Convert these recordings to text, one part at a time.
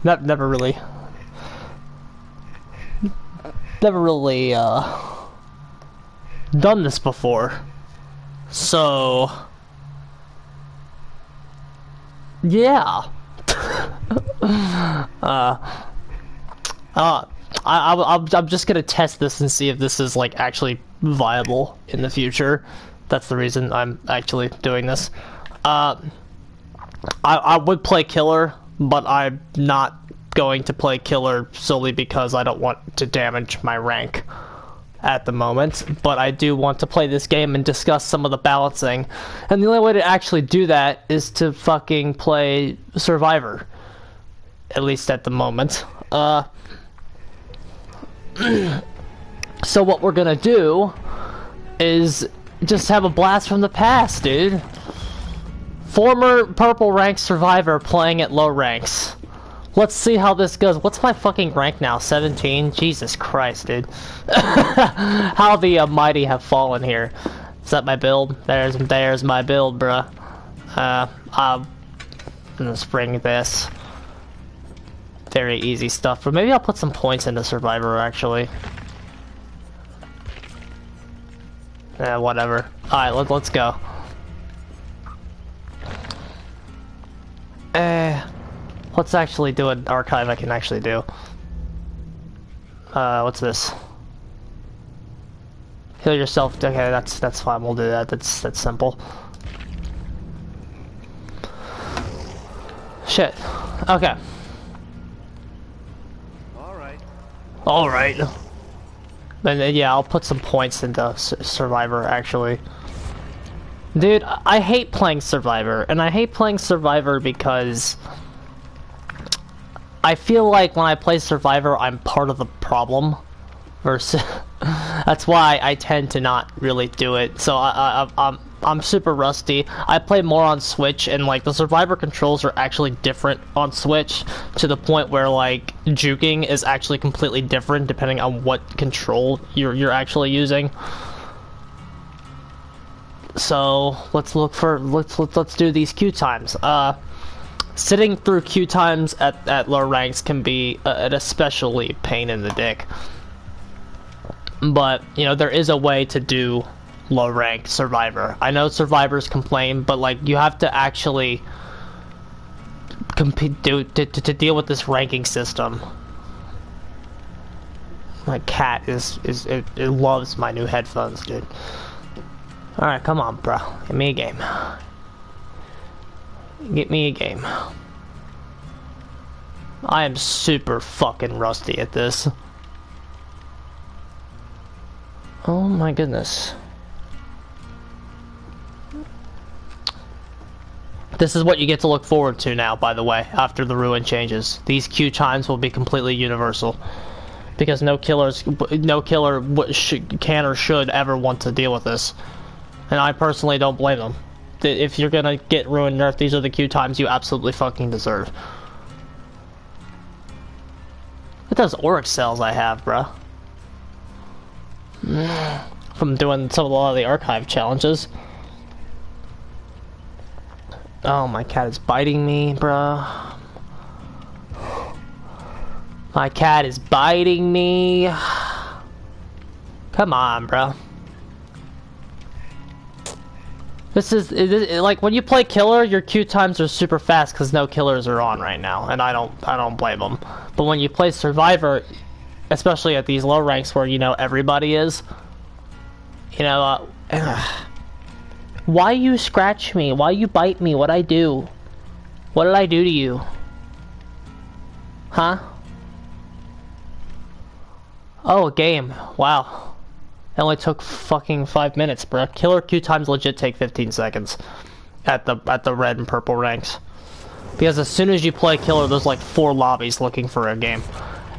Never really done this before, so yeah. I'm just gonna test this and see if this is like actually viable in the future. That's the reason I'm actually doing this. I would play killer, but I'm not going to play killer solely because I don't want to damage my rank at the moment. But I do want to play this game and discuss some of the balancing. And the only way to actually do that is to fucking play Survivor. At least at the moment. So what we're gonna do is just have a blast from the past, dude. Former purple rank survivor playing at low ranks. Let's see how this goes. What's my fucking rank now? 17? Jesus Christ, dude. How the mighty have fallen here. Is that my build? There's my build, bruh. I'm gonna spring this. Very easy stuff. But maybe I'll put some points into Survivor, actually. Whatever. Alright, let's go. Let's actually do an archive I can actually do. What's this? Heal yourself. Okay, that's fine. We'll do that. That's simple. Shit. Okay. All right. And yeah, I'll put some points into Survivor, actually. Dude, I hate playing Survivor, and I hate playing Survivor because I feel like when I play Survivor, I'm part of the problem. Versus, that's why I tend to not really do it. So I'm super rusty. I play more on Switch, and like the Survivor controls are actually different on Switch to the point where like juking is actually completely different depending on what control you're actually using. So let's do these queue times. Sitting through queue times at low ranks can be an especially pain in the dick. But, you know, there is a way to do low rank Survivor. I know survivors complain, but like you have to actually compete to deal with this ranking system. My cat it loves my new headphones, dude. Alright, come on, bro. Give me a game. Get me a game. I am super fucking rusty at this. Oh my goodness. This is what you get to look forward to now, by the way, after the ruin changes. These queue times will be completely universal. Because no killer can or should ever want to deal with this. And I personally don't blame them. If you're gonna get ruined nerfed, these are the queue times you absolutely fucking deserve. Look at those Oryx cells I have, bruh. From doing a lot of the archive challenges. Oh, my cat is biting me, bruh. My cat is biting me. Come on, bro. This is like when you play killer, your queue times are super fast because no killers are on right now, and I don't blame them. But when you play Survivor, especially at these low ranks where you know everybody is, you know, why you scratch me? Why you bite me? What'd I do? What did I do to you? Huh? Oh, a game. Wow. It only took fucking 5 minutes, bro. Killer queue times legit take 15 seconds at the red and purple ranks. Because as soon as you play killer, there's like 4 lobbies looking for a game.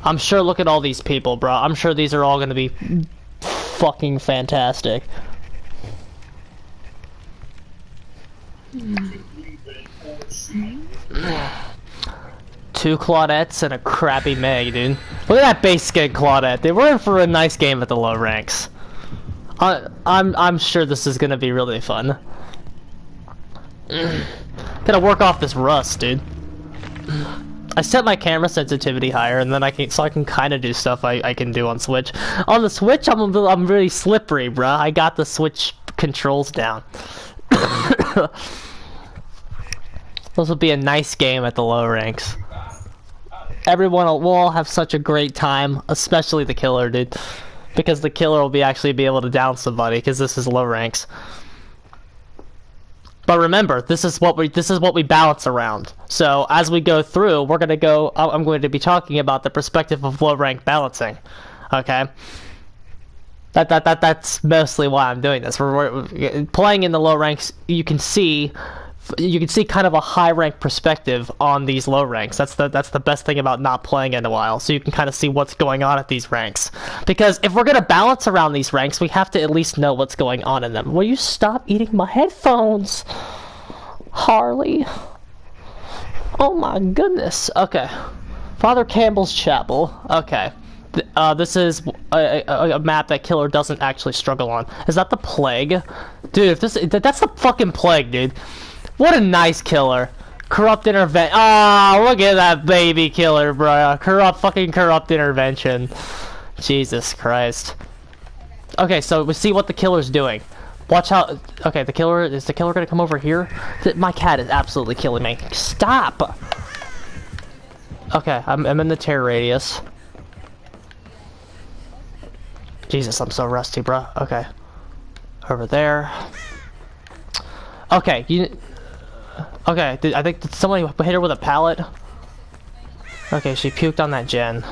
I'm sure, look at all these people, bro. I'm sure these are all gonna be fucking fantastic. Two Claudettes and a crappy Meg, dude. Look at that base skin Claudette. They were in for a nice game at the low ranks. I'm sure this is gonna be really fun. Gotta work off this rust, dude. I set my camera sensitivity higher, and then I can kind of do stuff I can do on Switch. On the Switch, I'm really slippery, bruh. I got the Switch controls down. This will be a nice game at the low ranks. Everyone will all have such a great time, especially the killer, dude. Because the killer will actually be able to down somebody, because this is low ranks. But remember, this is what we balance around. So as we go through, I'm going to be talking about the perspective of low rank balancing. Okay? That's mostly why I'm doing this. We're playing in the low ranks. You can see kind of a high rank perspective on these low ranks. That's the best thing about not playing in a while. So you can kind of see what's going on at these ranks. Because if we're gonna balance around these ranks, we have to at least know what's going on in them. Will you stop eating my headphones, Harley? Oh my goodness. Okay, Father Campbell's Chapel. Okay. This is a map that killer doesn't actually struggle on. Is that the plague? Dude, that's the fucking plague, dude. What a nice killer. Corrupt intervention. Oh, look at that baby killer, bro. Corrupt intervention. Jesus Christ. Okay, so we see what the killer's doing. Watch out. Okay, is the killer gonna come over here? My cat is absolutely killing me. Stop. Okay, I'm in the terror radius. Jesus, I'm so rusty, bro. Okay. Over there. Okay, okay, I think did somebody hit her with a pallet? Okay, she puked on that gen.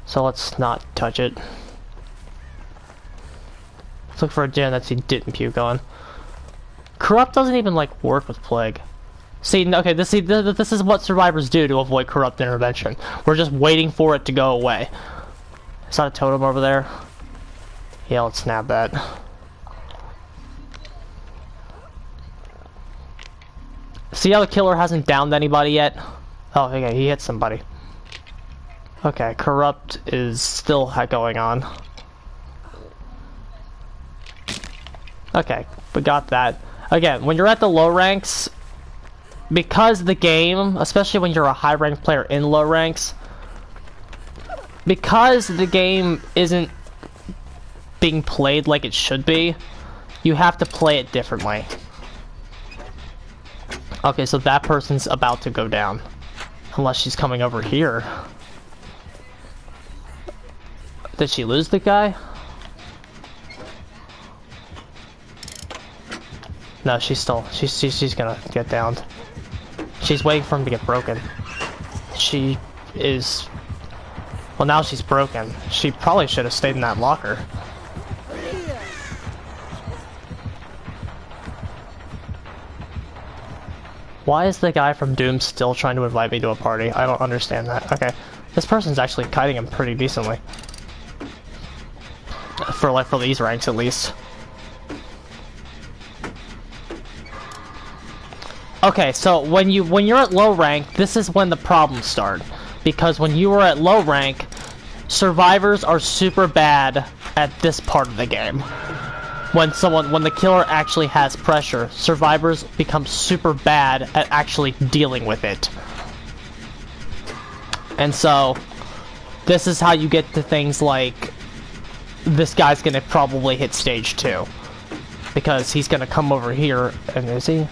So let's not touch it. Let's look for a gen that she didn't puke on. Corrupt doesn't even like work with plague. See, okay, this is what survivors do to avoid corrupt intervention. We're just waiting for it to go away. Is that a totem over there? Yeah, let's snap that. See how the killer hasn't downed anybody yet? Oh, okay, he hit somebody. Okay, corrupt is still going on. Okay, we got that. Again, when you're at the low ranks, because the game, especially when you're a high ranked player in low ranks, because the game isn't being played like it should be, you have to play it differently. Okay, so that person's about to go down. Unless she's coming over here. Did she lose the guy? No, she's gonna get downed. She's waiting for him to get broken. She is... Well, now she's broken. She probably should have stayed in that locker. Why is the guy from Doom still trying to invite me to a party? I don't understand that. Okay, this person's actually kiting him pretty decently. For these ranks at least. Okay, so when you're at low rank, this is when the problems start. Because when you are at low rank, survivors are super bad at this part of the game. When the killer actually has pressure, survivors become super bad at actually dealing with it. And so, this is how you get to things like, this guy's gonna probably hit stage 2. Because he's gonna come over here, and is he?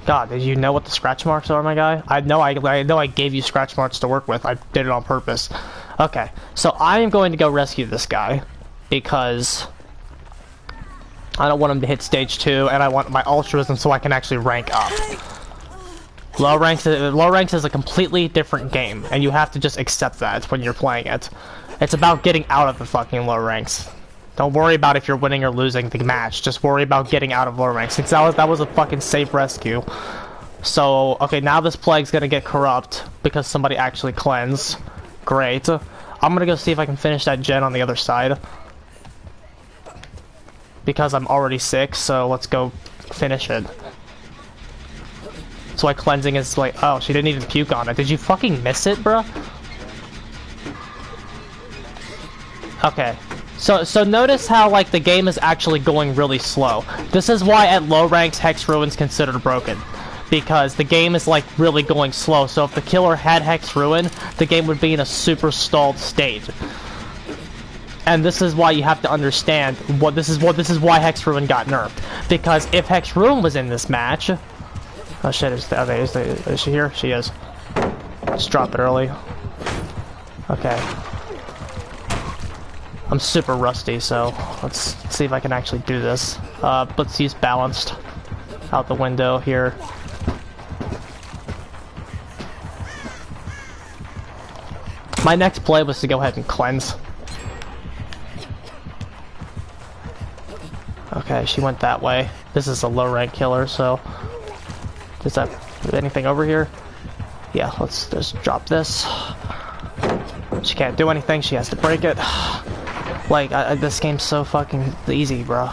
God, did you know what the scratch marks are, my guy? I know I gave you scratch marks to work with. I did it on purpose. Okay, so I am going to go rescue this guy because I don't want him to hit stage 2, and I want my altruism so I can actually rank up. Low ranks is a completely different game, and you have to just accept that when you're playing it. It's about getting out of the fucking low ranks. Don't worry about if you're winning or losing the match. Just worry about getting out of low ranks. Since that was a fucking safe rescue. So, okay, now this plague's gonna get corrupt because somebody actually cleansed. Great. I'm gonna go see if I can finish that gen on the other side. Because I'm already sick, so let's go finish it. So why cleansing is like, oh, she didn't even puke on it. Did you fucking miss it, bruh? Okay. So notice how, like, the game is actually going really slow. This is why at low ranks, Hex Ruin's considered broken. Because the game is, like, really going slow. So if the killer had Hex Ruin, the game would be in a super stalled state. And this is why you have to understand this is why Hex Ruin got nerfed. Because if Hex Ruin was in this match... Oh shit, is she here? She is. Just drop it early. Okay. I'm super rusty, so let's see if I can actually do this. Let's use balanced out the window here. My next play was to go ahead and cleanse. Okay, she went that way. This is a low rank killer, so... Is that anything over here? Yeah, let's just drop this. She can't do anything, she has to break it. Like, this game's so fucking easy, bro.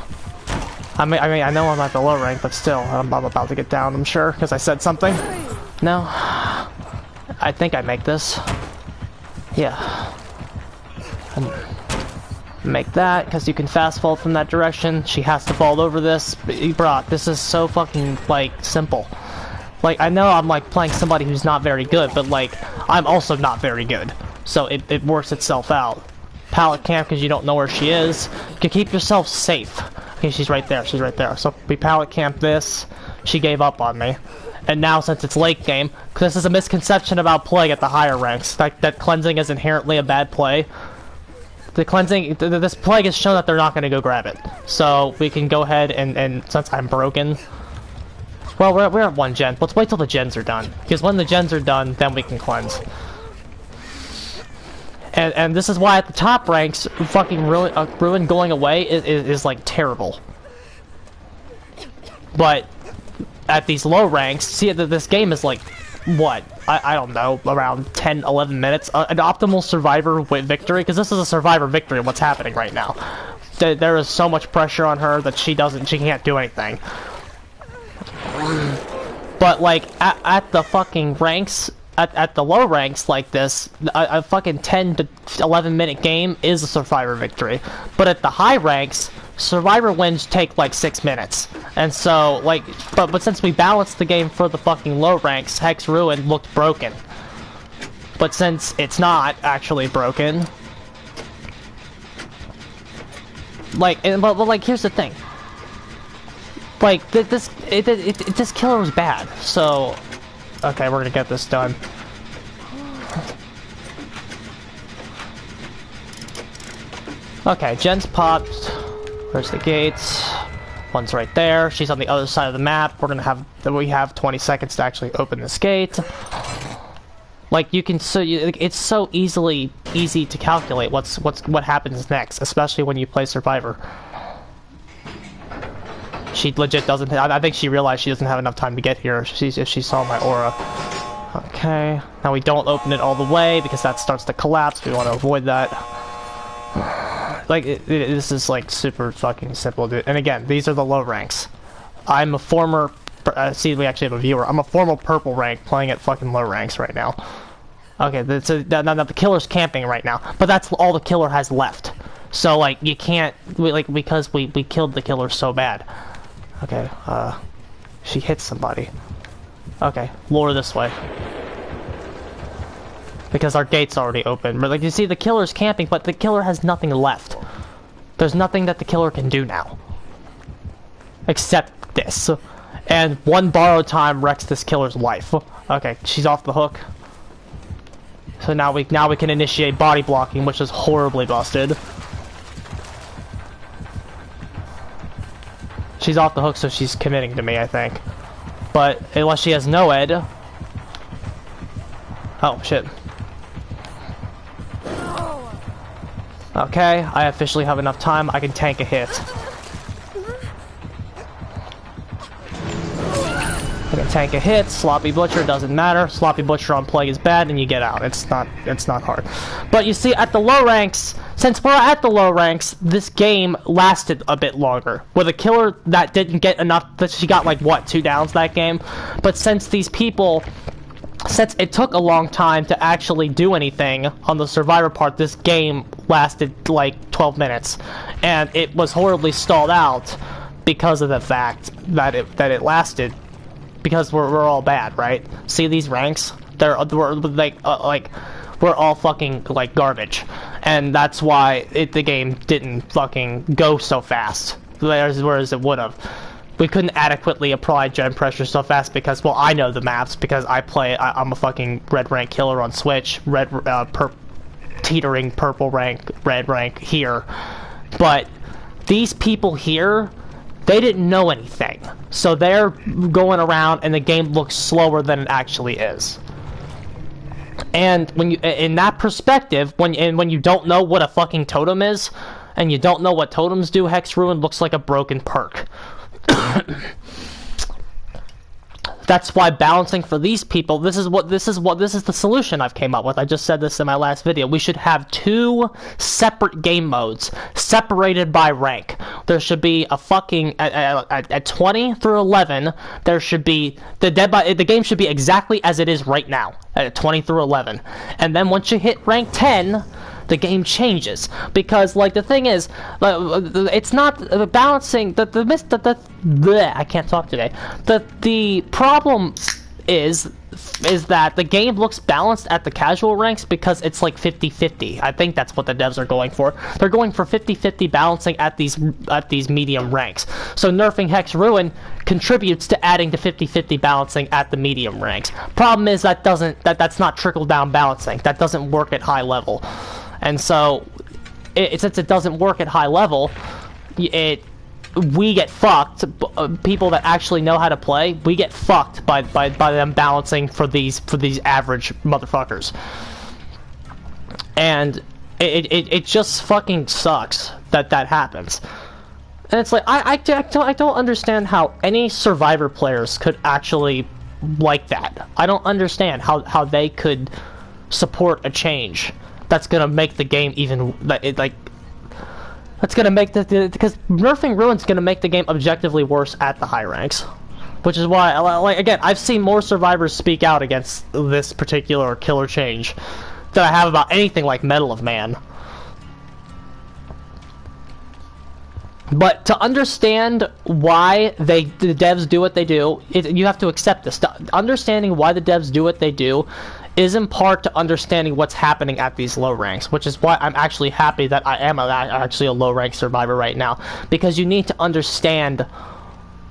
I mean, I know I'm at the low rank, but still, I'm about to get down, I'm sure, because I said something. No? I think I make this. Yeah. Make that, because you can fast fall from that direction. She has to fall over this. Bruh, this is so fucking, like, simple. Like, I know I'm, like, playing somebody who's not very good, but, like, I'm also not very good. So it works itself out. Pallet camp because you don't know where she is. You can keep yourself safe. Okay, she's right there, she's right there. So we pallet camp this. She gave up on me. And now since it's late game, because this is a misconception about playing at the higher ranks, that cleansing is inherently a bad play. The cleansing, this plague has shown that they're not going to go grab it. So we can go ahead and since I'm broken... Well, we're at 1 gen. Let's wait till the gens are done. Because when the gens are done, then we can cleanse. And this is why at the top ranks, fucking Ruin going away is like terrible. But at these low ranks, see that this game is like, what? I don't know, around 10, 11 minutes. An optimal survivor with victory, because this is a survivor victory of what's happening right now. There is so much pressure on her that she can't do anything. But like, at the fucking ranks, at the low ranks like this, a fucking 10 to 11 minute game is a survivor victory. But at the high ranks, survivor wins take like 6 minutes. And so, like, but since we balanced the game for the fucking low ranks, Hex Ruin looked broken. But since it's not actually broken, like, but like, here's the thing. Like, this killer was bad, so... Okay, we're gonna get this done. Okay, Jen's popped. Where's the gates? One's right there. She's on the other side of the map. We have 20 seconds to actually open this gate. Like, you can it's so easy to calculate what happens next, especially when you play Survivor. She legit doesn't... I think she realized she doesn't have enough time to get here if she saw my aura. Okay. Now we don't open it all the way because that starts to collapse. We want to avoid that. Like, this is like super fucking simple, dude. And again, these are the low ranks. I'm a former... see, we actually have a viewer. I'm a former purple rank playing at fucking low ranks right now. Okay, now the killer's camping right now. But that's all the killer has left. So, like, you can't... because we killed the killer so bad. Okay, she hit somebody. Okay, lure this way. Because our gate's already open. But like, you see, the killer's camping, but the killer has nothing left. There's nothing that the killer can do now. Except this. And one borrowed time wrecks this killer's life. Okay, she's off the hook. So now we can initiate body blocking, which is horribly busted. She's off the hook, so she's committing to me, I think. But unless she has no ed... Oh, shit. Okay, I officially have enough time. I can tank a hit. I can tank a hit. Sloppy Butcher doesn't matter. Sloppy Butcher on Plague is bad, and you get out. It's not hard. But you see, at the low ranks, since we're at the low ranks, this game lasted a bit longer. With a killer that didn't get enough, that she got like what, 2 downs that game. But since these people, since it took a long time to actually do anything on the survivor part, this game lasted like 12 minutes, and it was horribly stalled out because of the fact that it lasted, because we're all bad, right? See these ranks? We're all fucking like garbage, and that's why the game didn't fucking go so fast, whereas it would have. We couldn't adequately apply gen pressure so fast because, well, I know the maps because I'm a fucking red rank killer on Switch, teetering purple rank, red rank here. But these people here, they didn't know anything. So they're going around and the game looks slower than it actually is. And when you, in that perspective, when you don't know what a fucking totem is, and you don't know what totems do, Hex Ruin looks like a broken perk. That's why balancing for these people, this is the solution I've came up with. I just said this in my last video. We should have 2 separate game modes separated by rank. There should be a fucking at 20 through 11, there should be the game should be exactly as it is right now at 20 through 11. And then once you hit rank 10, the game changes, because like the thing is, it's not balancing I can't talk today. The problem is that the game looks balanced at the casual ranks because it's like 50-50. I think that's what the devs are going for. They're going for 50-50 balancing at these medium ranks. So nerfing Hex Ruin contributes to adding to 50-50 balancing at the medium ranks. Problem is that's not trickle down balancing. That doesn't work at high level. And so, since it doesn't work at high level, we get fucked. People that actually know how to play, we get fucked by them balancing for these average motherfuckers. And it just fucking sucks that happens. And it's like I don't understand how any Survivor players could actually like that. I don't understand how they could support a change that's gonna make the game even that's gonna make because nerfing Ruin's gonna make the game objectively worse at the high ranks, which is why, like, again, I've seen more survivors speak out against this particular killer change than I have about anything like Medal of Man. But to understand why the devs do what they do, you have to accept this. Understanding why the devs do what they do is in part to understanding what's happening at these low ranks, which is why I'm actually happy that I am actually a low rank survivor right now, because you need to understand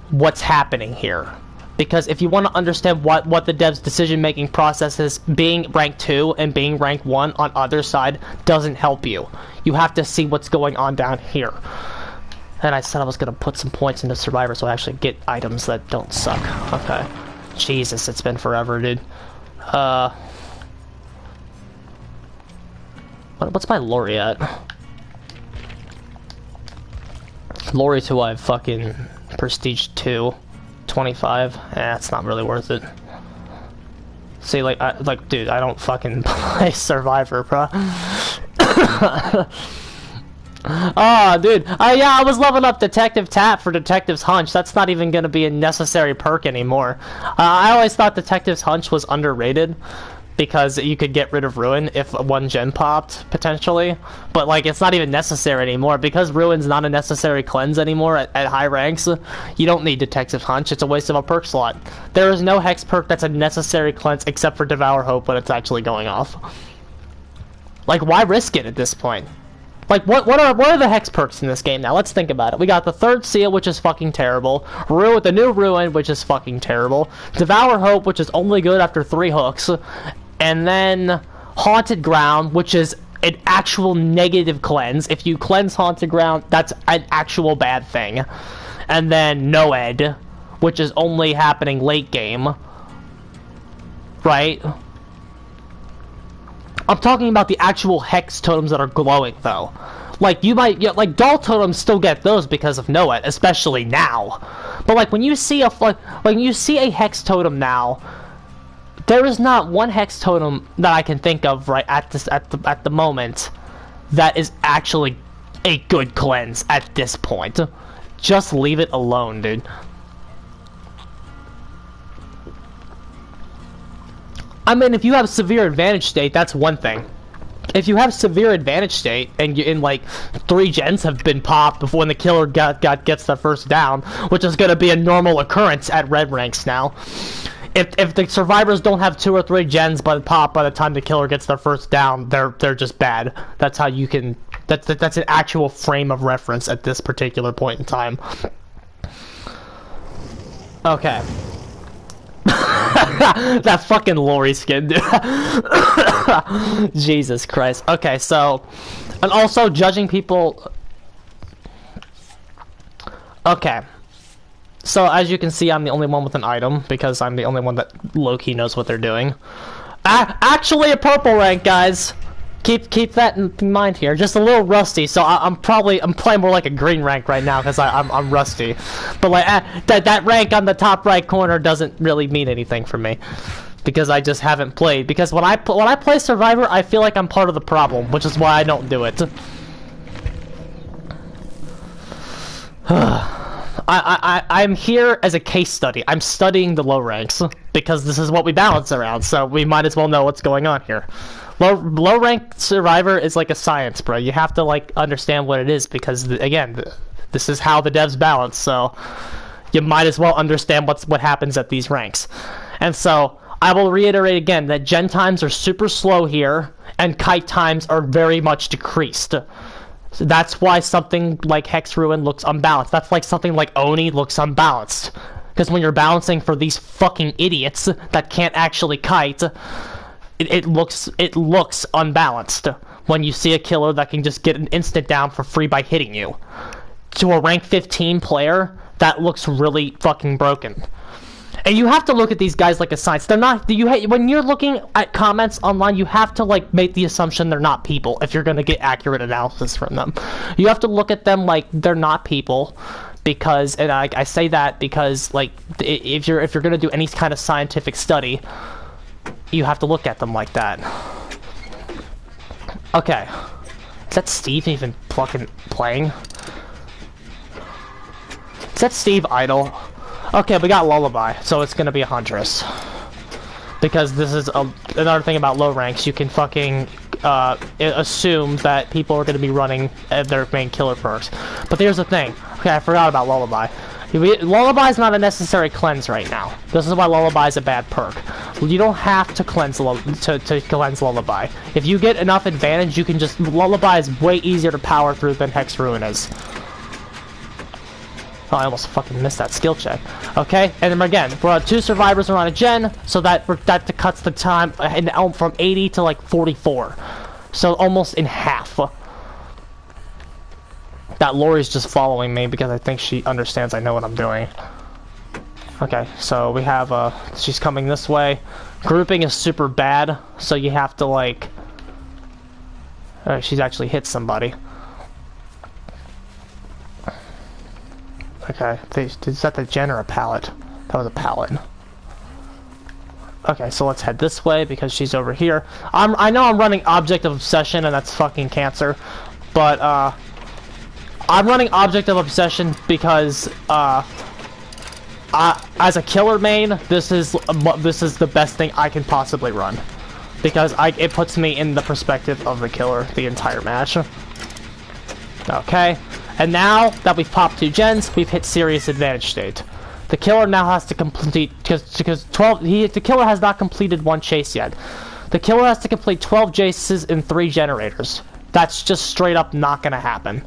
what's happening here. Because if you want to understand what the devs' decision-making process is, being rank 2 and being rank 1 on other side doesn't help you. You have to see what's going on down here. And I said I was going to put some points into Survivor so I actually get items that don't suck. Okay. Jesus, it's been forever, dude. What's my Lori at? Lori to I fucking Prestige 2. 25. It's not really worth it. See, like, dude, I don't fucking play Survivor, bro. Oh, dude. Yeah, I was leveling up Detective Tap for Detective's Hunch. That's not even gonna be a necessary perk anymore. I always thought Detective's Hunch was underrated, because you could get rid of Ruin if one gen popped, potentially. But, like, it's not even necessary anymore. Because Ruin's not a necessary cleanse anymore at high ranks, you don't need Detective Hunch. It's a waste of a perk slot. There is no Hex perk that's a necessary cleanse except for Devour Hope when it's actually going off. Like, why risk it at this point? Like, what are the Hex perks in this game now? Let's think about it. We got the Third Seal, which is fucking terrible. The new Ruin, which is fucking terrible. Devour Hope, which is only good after 3 hooks. And then Haunted Ground, which is an actual negative cleanse. If you cleanse Haunted Ground, that's an actual bad thing. And then Noed, which is only happening late game. Right? I'm talking about the actual Hex totems that are glowing, though. Like, you might, like, Doll totems still get those because of Noed, especially now. But, like, when you see a Hex totem now, there is not one Hex totem that I can think of right at the moment that is actually a good cleanse at this point. Just leave it alone, dude. I mean, if you have severe advantage state, that's one thing. if you have severe advantage state and you in like 3 gens have been popped before when the killer gets the first down, which is going to be a normal occurrence at red ranks now. If the survivors don't have 2 or 3 gens by the time the killer gets their first down, they're just bad. That's how you can. That's an actual frame of reference at this particular point in time. Okay. That fucking Lori skin, dude. Jesus Christ. Okay, so, and also judging people. Okay. So as you can see, I'm the only one with an item because I'm the only one that low-key knows what they're doing. Actually, a purple rank, guys. Keep that in mind here. Just a little rusty, so I'm playing more like a green rank right now because I'm rusty. But like that rank on the top right corner doesn't really mean anything for me because I just haven't played. Because when I play Survivor, I feel like I'm part of the problem, which is why I don't do it. I'm here as a case study. I'm studying the low ranks because this is what we balance around, so we might as well know what's going on here. Low rank Survivor is like a science, bro. You have to like understand what it is because again, this is how the devs balance. So you might as well understand what happens at these ranks. And so I will reiterate again that gen times are super slow here and kite times are very much decreased. So that's why something like Hex Ruin looks unbalanced. That's like something like Oni looks unbalanced. Because when you're balancing for these fucking idiots that can't actually kite, it looks unbalanced when you see a killer that can just get an instant down for free by hitting you. To a rank 15 player, that looks really fucking broken. And you have to look at these guys like a science. They're not. When you're looking at comments online, you have to like make the assumption they're not people if you're gonna get accurate analysis from them. You have to look at them like they're not people, because, and I say that because like if you're gonna do any kind of scientific study, you have to look at them like that. Okay, is that Steve even fucking playing? Is that Steve idle? Okay, we got Lullaby, so it's gonna be a Huntress. Because this is another thing about low ranks, you can fucking assume that people are gonna be running their main killer first. But here's the thing. Okay, I forgot about Lullaby. Lullaby is not a necessary cleanse right now. This is why Lullaby is a bad perk. You don't have to cleanse to cleanse Lullaby. If you get enough advantage, you can just... Lullaby is way easier to power through than Hex Ruin is. Oh, I almost fucking missed that skill check. Okay, and then again, we're 2 survivors are on a gen, so that cuts the time from 80 to like 44. So almost in half. That Lori's just following me because I think she understands I know what I'm doing. Okay, so we have, she's coming this way. Grouping is super bad, so you have to like... she's actually hit somebody. Okay, is that the gen or a pallet? That was a pallet. Okay, so let's head this way because she's over here. I know I'm running Object of Obsession and that's fucking cancer, but I'm running Object of Obsession because as a killer main, this is the best thing I can possibly run because it puts me in the perspective of the killer the entire match. Okay. And now that we've popped 2 gens, we've hit serious advantage state. The killer now has to complete the killer has not completed 1 chase yet. The killer has to complete 12 chases in 3 generators. That's just straight up not gonna happen.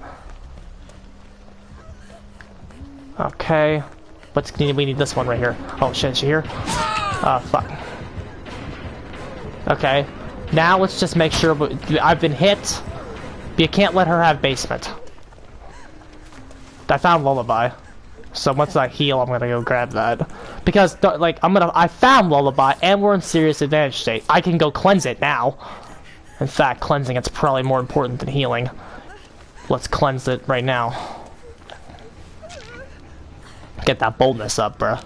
Okay, we need this one right here. Oh shit, is she here? Fuck. Okay, now let's just make sure I've been hit. But you can't let her have basement. I found Lullaby, so once I heal, I'm gonna go grab that because like I found Lullaby and we're in serious advantage state. I can go cleanse it now. In fact, cleansing it's probably more important than healing. Let's cleanse it right now. Get that boldness up, bruh.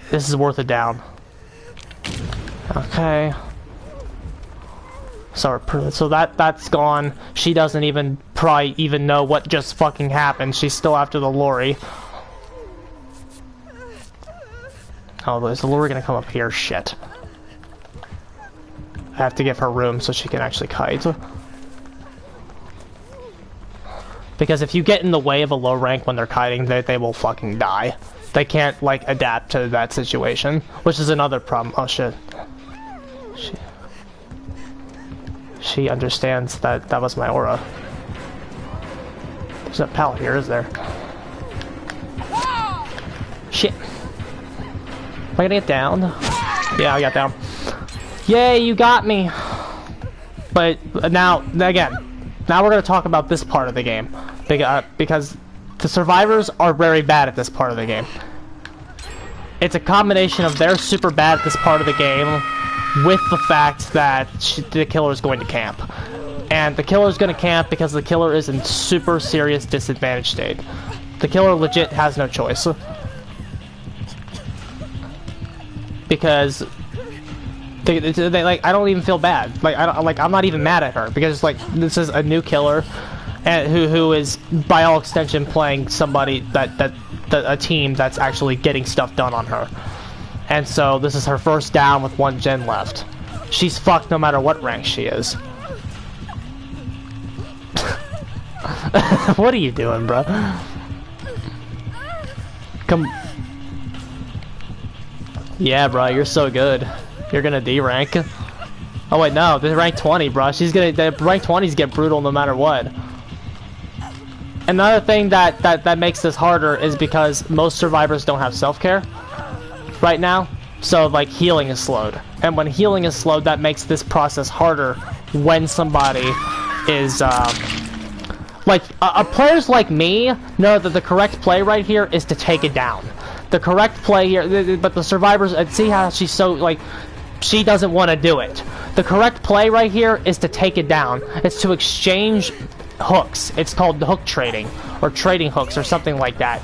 This is worth a down. Okay. So that's gone. She doesn't probably even know what just fucking happened. She's still after the Lori. Oh, is the lure gonna come up here? Shit. I have to give her room so she can actually kite. Because if you get in the way of a low rank when they're kiting, they will fucking die. They can't, like, adapt to that situation, which is another problem. Oh, shit. She understands that that was my aura. There's no pallet here, is there? Shit. Am I gonna get down? Yeah, I got down. Yay, you got me! But now, again, now we're gonna talk about this part of the game. Because the survivors are very bad at this part of the game. It's a combination of they're super bad at this part of the game with the fact that the killer is going to camp. And the killer is going to camp because the killer is in super serious disadvantaged state. The killer legit has no choice. Because they like, I don't even feel bad. Like, I'm not even mad at her because, like, this is a new killer. And who is by all extension playing somebody that a team that's actually getting stuff done on her. And so this is her first down with 1 gen left. She's fucked no matter what rank she is. What are you doing, bro? Come. Yeah, bro, you're so good. You're gonna D rank. Oh wait, no, this is rank 20, bro. She's gonna. The rank 20s get brutal no matter what. Another thing that makes this harder is because most survivors don't have self-care right now, so like healing is slowed, and when healing is slowed, that makes this process harder when somebody is like players like me know that the correct play right here is to take it down. The correct play here, but the survivors, and see how she's so like she doesn't want to do it. The correct play right here is to take it down. It's to exchange hooks. It's called hook trading or trading hooks or something like that.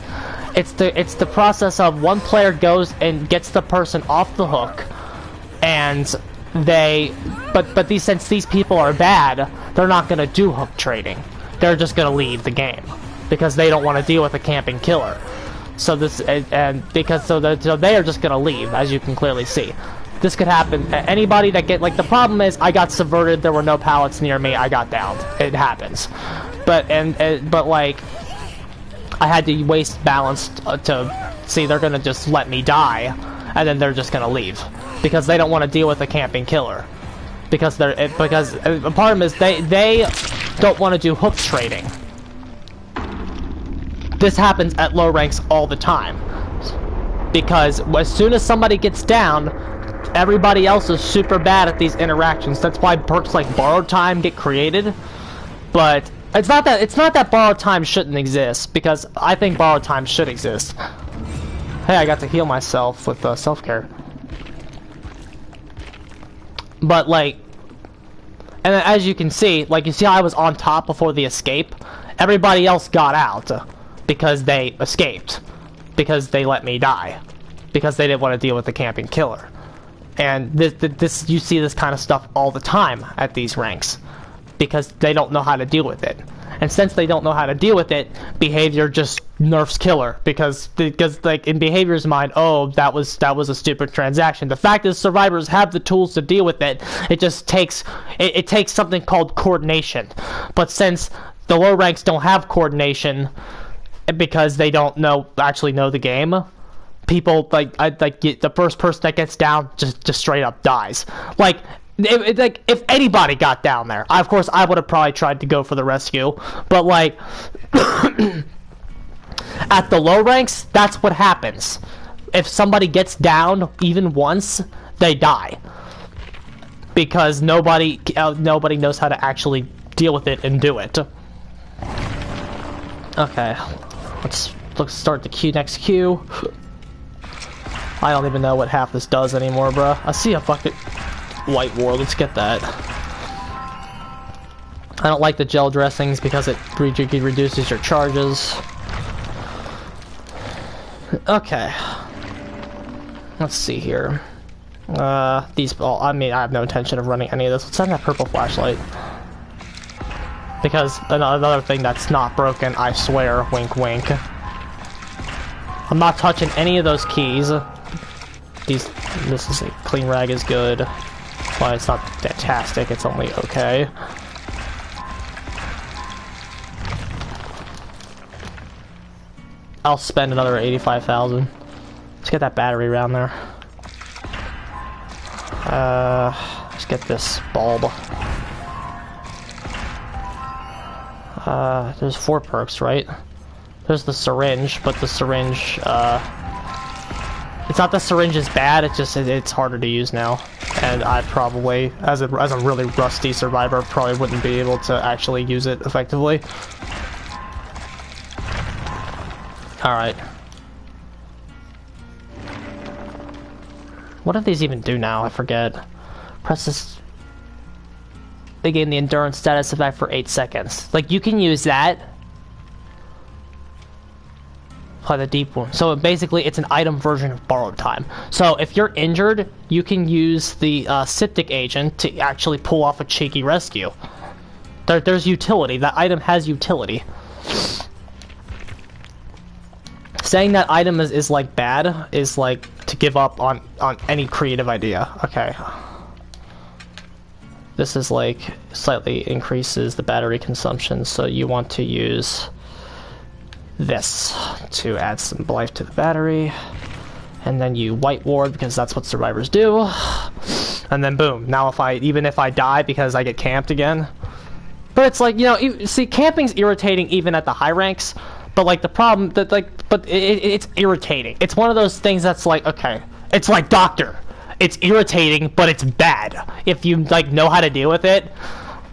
It's the process of one player goes and gets the person off the hook, and since these people are bad, they're not gonna do hook trading. They're just gonna leave the game because they don't want to deal with a camping killer. So they are just gonna leave, as you can clearly see. This could happen. Anybody that get, like, the problem is I got subverted. There were no pallets near me. I got downed. It happens. But like, I had to waste balance to see they're gonna just let me die, and then they're just gonna leave because they don't want to deal with a camping killer. Because the problem is they don't want to do hook trading. This happens at low ranks all the time. Because as soon as somebody gets down, everybody else is super bad at these interactions. That's why perks like borrowed time get created. But it's not that borrowed time shouldn't exist, because I think borrowed time should exist. Hey, I got to heal myself with self-care. But like, and as you can see, like, you see how I was on top before the escape? Everybody else got out because they escaped. Because they let me die. Because they didn't want to deal with the camping killer. And this you see this kind of stuff all the time at these ranks, because they don't know how to deal with it. And since they don't know how to deal with it, behavior just nerfs killer, because like in behavior's mind, oh, that was a stupid transaction. The fact is, survivors have the tools to deal with it. It just takes it takes something called coordination. But since the low ranks don't have coordination because they don't actually know the game, people like the first person that gets down just straight up dies. Like if anybody got down there, of course I would have probably tried to go for the rescue, but like at the low ranks, that's what happens. If somebody gets down even once, they die because nobody knows how to actually deal with it and do it. Okay, let's start the next queue. I don't even know what half this does anymore, bruh. I see a fucking white war. Let's get that. I don't like the gel dressings because it reduces your charges. Okay. Let's see here. I mean, I have no intention of running any of this. Let's send that purple flashlight. Because another thing that's not broken, I swear, wink wink. I'm not touching any of those keys. these. This is a clean rag is good. Well, it's not fantastic. It's only okay. I'll spend another 85,000. Let's get that battery around there. Let's get this bulb. There's 4 perks, right? There's the syringe, but the syringe, it's not the syringe is bad, it's harder to use now. And I probably, as a really rusty survivor, probably wouldn't be able to actually use it effectively. Alright. What do these even do now? I forget. Press this. They gain the endurance status effect for 8 seconds. Like, you can use that. Apply the deep wound. So basically, it's an item version of borrowed time. So if you're injured, you can use the Septic agent to actually pull off a cheeky rescue. There's utility. That item has utility. Saying that item is like bad is like to give up on any creative idea. Okay. This is like slightly increases the battery consumption, so you want to use this to add some life to the battery. And then you white ward because that's what survivors do. And then boom. Now even if I die because I get camped again. But it's like, you know, see, camping's irritating even at the high ranks. But like the problem that it's irritating. It's one of those things that's like, okay, it's like Doctor. It's irritating, but it's bad if you like know how to deal with it.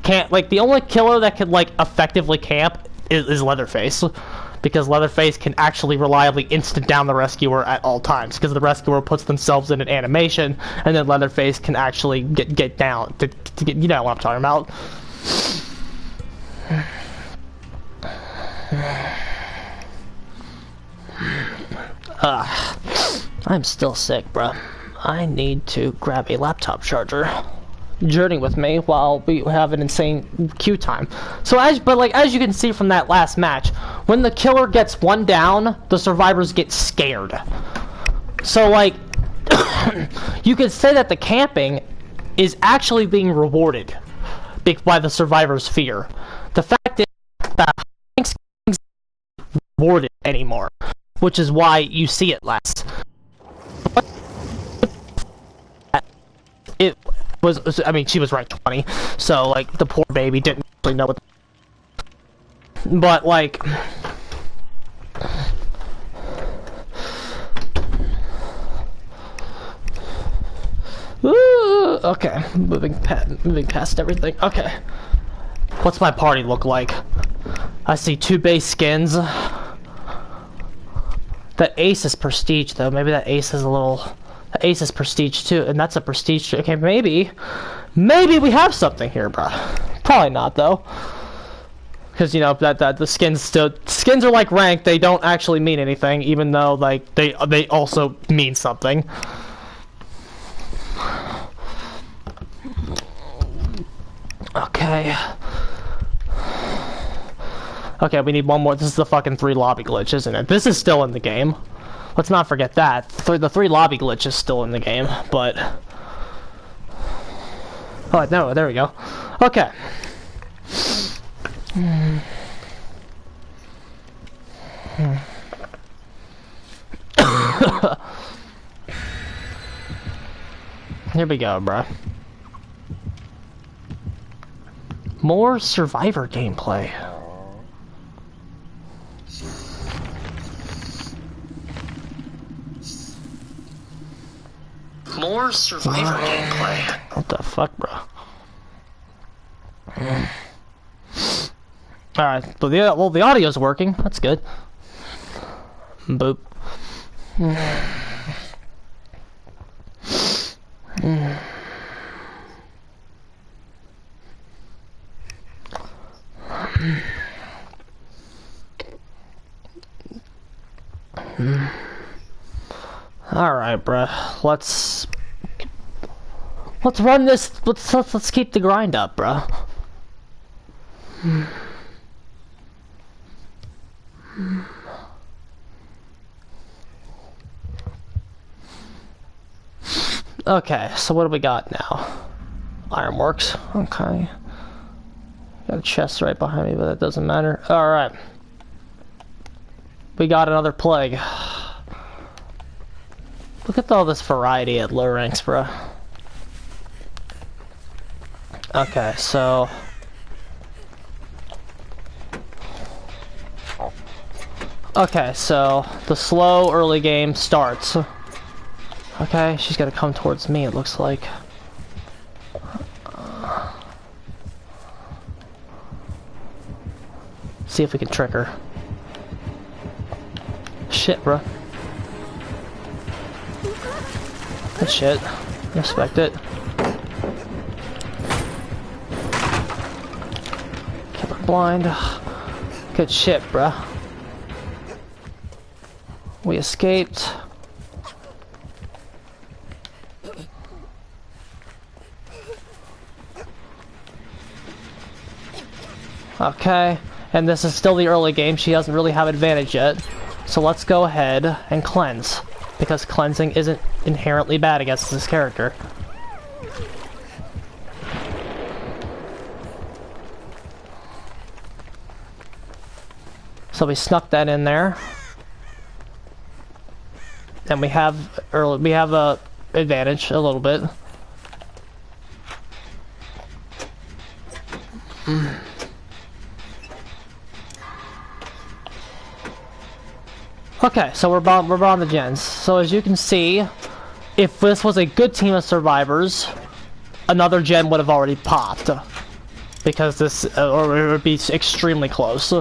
Can't like the only killer that can like effectively camp is Leatherface, because Leatherface can actually reliably instant down the rescuer at all times because the rescuer puts themselves in an animation, and then Leatherface can actually get down to get, you know what I'm talking about. I'm still sick, bruh. I need to grab a laptop charger. Journey with me while we have an insane queue time. So as you can see from that last match, when the killer gets one down, the survivors get scared. So like, you could say that the camping is actually being rewarded by the survivors' fear. The fact is that Hank's isn't rewarded anymore, which is why you see it less. It was, I mean, she was ranked 20, so like the poor baby didn't really know what. But like, okay, moving past everything. Okay, what's my party look like? I see 2 base skins. That ace is prestige though. Maybe that ace is a little. The ace is prestige too, and that's a prestige. Okay, maybe we have something here, bro. Probably not though, because you know that the skins are like rank. They don't actually mean anything, even though like they also mean something. Okay. Okay, we need one more. This is the fucking 3 lobby glitch, isn't it? This is still in the game. Let's not forget that. The 3 lobby glitch is still in the game, but... Oh, no, there we go. Okay. Here we go, bruh. More Survivor gameplay. More Survivor gameplay. What the fuck, bro? Alright, well the audio's working. That's good. Boop. Alright, bruh. Let's run this. Let's keep the grind up, bruh. Okay, so what do we got now? Ironworks. Okay. Got a chest right behind me, but that doesn't matter. Alright. We got another plague. Look at all this variety at low ranks, bro. Okay, so... Okay, so the slow early game starts. Okay, she's gotta come towards me, it looks like. See if we can trick her. Shit, bro. Good shit. Respect it. Kept her blind. Good shit, bro. We escaped. Okay, and this is still the early game. She doesn't really have advantage yet. So let's go ahead and cleanse, because cleansing isn't inherently bad against this character. So we snuck that in there. And we have a advantage a little bit. Okay, so we're on the gens. So as you can see, if this was a good team of survivors, another gen would have already popped, because this or it would be extremely close.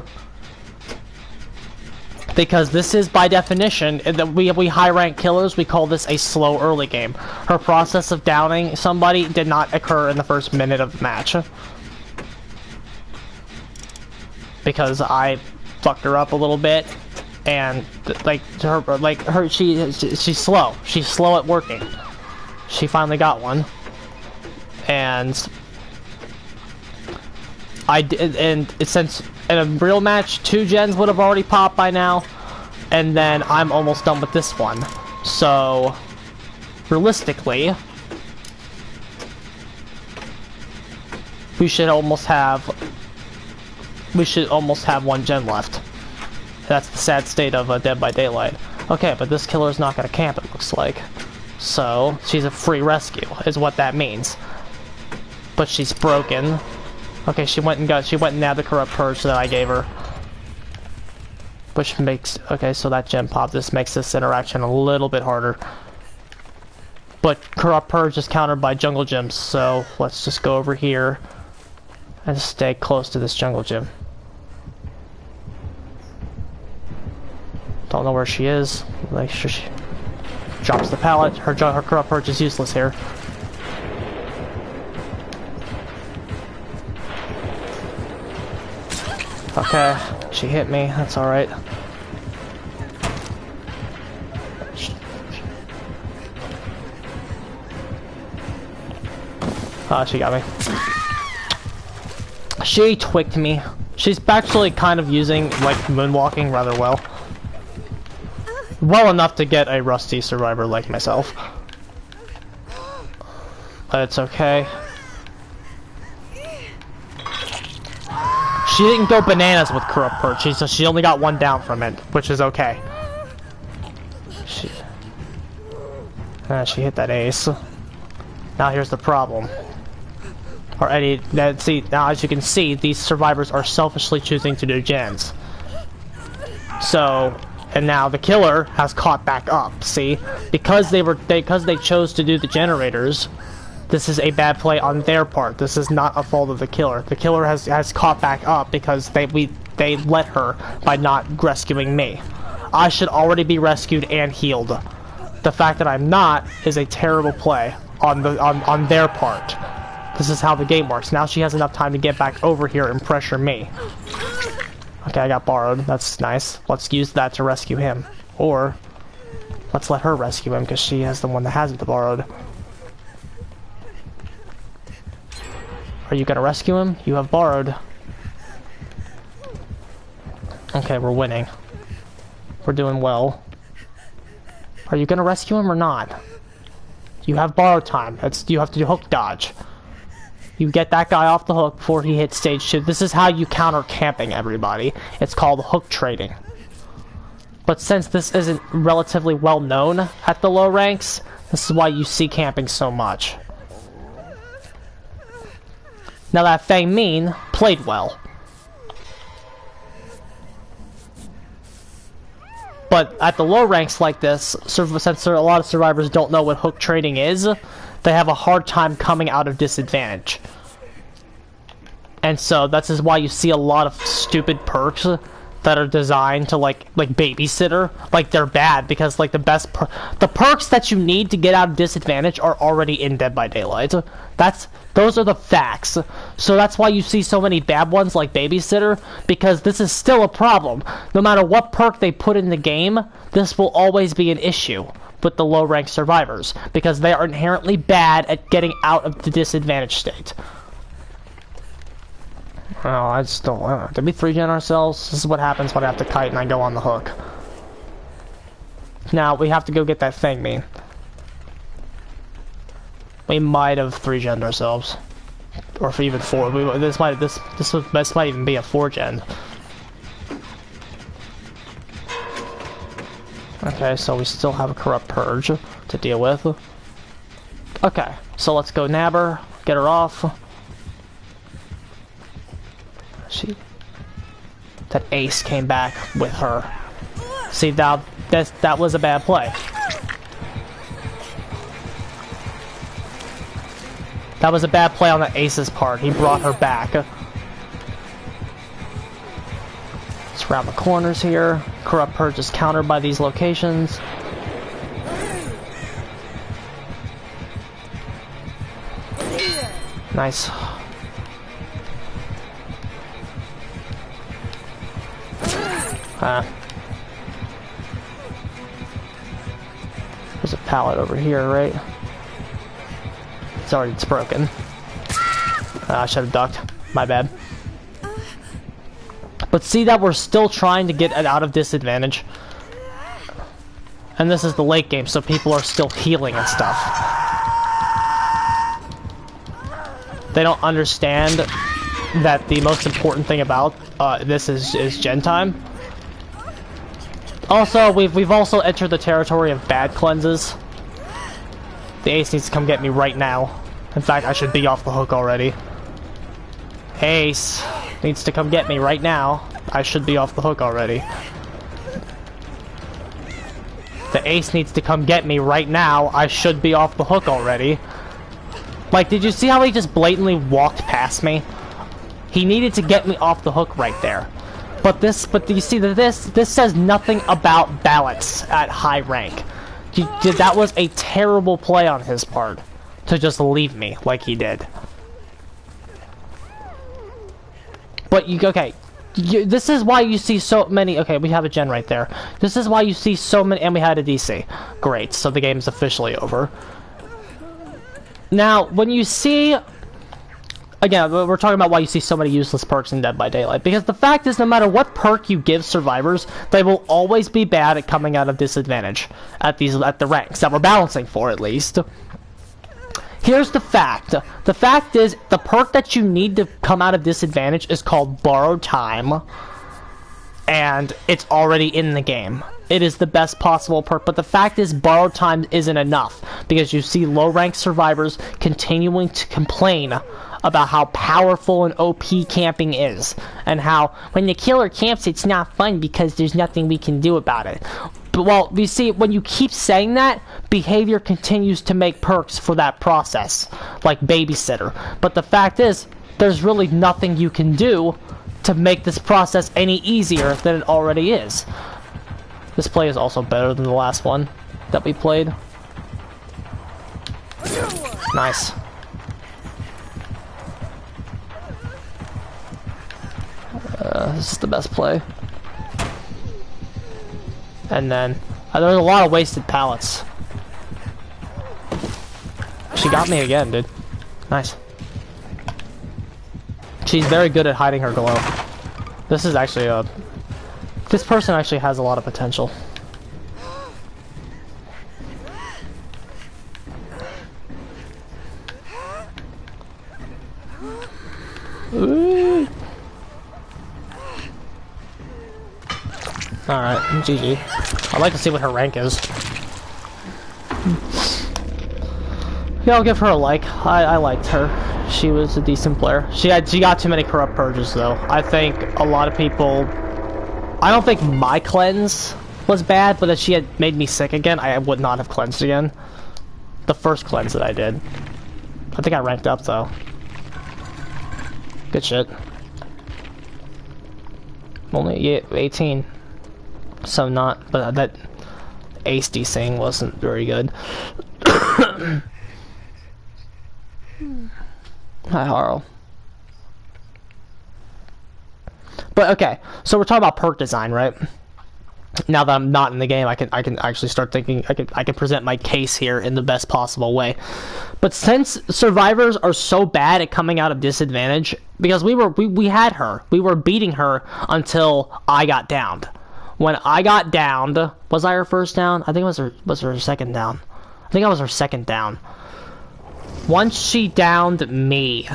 Because this is, by definition, we high rank killers, we call this a slow early game. Her process of downing somebody did not occur in the first minute of the match. Because I fucked her up a little bit, and she's slow. She's slow at working. She finally got one. And since in a real match, 2 gens would have already popped by now, and then I'm almost done with this one. So, realistically, we should almost have 1 gen left. That's the sad state of Dead by Daylight. Okay, but this killer's not gonna camp, it looks like. So, she's a free rescue, is what that means. But she's broken. Okay, she went and nabbed the Corrupt Purge that I gave her. Which makes... Okay, so that gem pop. This makes this interaction a little bit harder. But Corrupt Purge is countered by Jungle Gems, so let's just go over here and stay close to this Jungle Gem. Don't know where she is. Make sure she drops the pallet. Her Corrupt Purge is useless here. Okay, she hit me, that's alright. She got me. She twicked me. She's actually kind of using, like, moonwalking rather well. Well enough to get a rusty survivor like myself. But it's okay. She didn't go bananas with Corrupt Purge, so she only got 1 down from it, which is okay. She hit that ace. Now here's the problem. Or see, now as you can see, these survivors are selfishly choosing to do gens. So, and now the killer has caught back up, see? Because they chose to do the generators, this is a bad play on their part. This is not a fault of the killer. The killer has caught back up because they let her by not rescuing me. I should already be rescued and healed. The fact that I'm not is a terrible play on their part. This is how the game works. Now she has enough time to get back over here and pressure me. Okay, I got borrowed. That's nice. Let's use that to rescue him. Or, let's let her rescue him because she is the one that has the borrowed. Are you gonna rescue him? You have borrowed. Okay, we're winning. We're doing well. Are you gonna rescue him or not? You have borrowed time. You have to do hook dodge. You get that guy off the hook before he hits stage 2. This is how you counter camping, everybody. It's called hook trading. But since this isn't relatively well known at the low ranks, this is why you see camping so much. Now that Feng Min played well. But at the low ranks like this, since a lot of survivors don't know what hook trading is, they have a hard time coming out of disadvantage. And so that's is why you see a lot of stupid perks that are designed to like babysitter. Like they're bad because like the perks that you need to get out of disadvantage are already in Dead by Daylight. Those are the facts. So that's why you see so many bad ones like babysitter, because this is still a problem. No matter what perk they put in the game, this will always be an issue with the low rank survivors because they are inherently bad at getting out of the disadvantage state. Oh, I just don't. Did we 3-gen ourselves? This is what happens when I have to kite and I go on the hook. Now we have to go get that Feng Min. We might have 3-gened ourselves, or if even 4. This might even be a 4-gen. Okay, so we still have a corrupt purge to deal with. Okay, so let's go nab her, get her off. That ace came back with her. See, that was a bad play. That was a bad play on the ace's part. He brought her back. Let's round the corners here. Corrupt Purge is countered by these locations. Nice. There's a pallet over here, right? It's broken. I should have ducked. My bad. But see that we're still trying to get it out of disadvantage. And this is the late game, so people are still healing and stuff. They don't understand that the most important thing about this is gen time. Also, we've also entered the territory of bad cleanses. The ace needs to come get me right now. In fact, I should be off the hook already. Ace needs to come get me right now. I should be off the hook already. The ace needs to come get me right now. I should be off the hook already. Like, did you see how he just blatantly walked past me? He needed to get me off the hook right there. But you see that this says nothing about balance at high rank. That was a terrible play on his part to just leave me like he did. But this is why you see so many. Okay, we have a gen right there. This is why you see so many, and we had a DC. Great, so the game is officially over. Now, when you see. Again, we're talking about why you see so many useless perks in Dead by Daylight. Because the fact is, no matter what perk you give survivors, they will always be bad at coming out of disadvantage at the ranks that we're balancing for, at least. Here's the fact. The fact is, the perk that you need to come out of disadvantage is called Borrowed Time. And it's already in the game. It is the best possible perk, but the fact is Borrowed Time isn't enough. Because you see low-ranked survivors continuing to complain about how powerful and OP camping is, and how when the killer camps it's not fun because there's nothing we can do about it. But well, you see, when you keep saying that, behavior continues to make perks for that process, like babysitter. But the fact is, there's really nothing you can do to make this process any easier than it already is. This play is also better than the last one that we played. Nice. This is the best play. And then there's a lot of wasted pallets. She got me again, dude. Nice. She's very good at hiding her glow. This is actually this person actually has a lot of potential. Alright, GG. I'd like to see what her rank is. Yeah, I'll give her a like. I liked her. She was a decent player. She got too many corrupt purges though. I think a lot of people... I don't think my cleanse was bad, but if she had made me sick again, I would not have cleansed again. The first cleanse that I did. I think I ranked up though. Good shit. Only, yeah, 18. So not, but that Ace-D thing wasn't very good. Hi, Harl. But okay, so we're talking about perk design, right? Now that I'm not in the game, I can actually start thinking. I can present my case here in the best possible way. But since survivors are so bad at coming out of disadvantage, because we had her, we were beating her until I got downed. When I got downed, was I her first down? I think it was her second down. I think I was her second down. Once she downed me,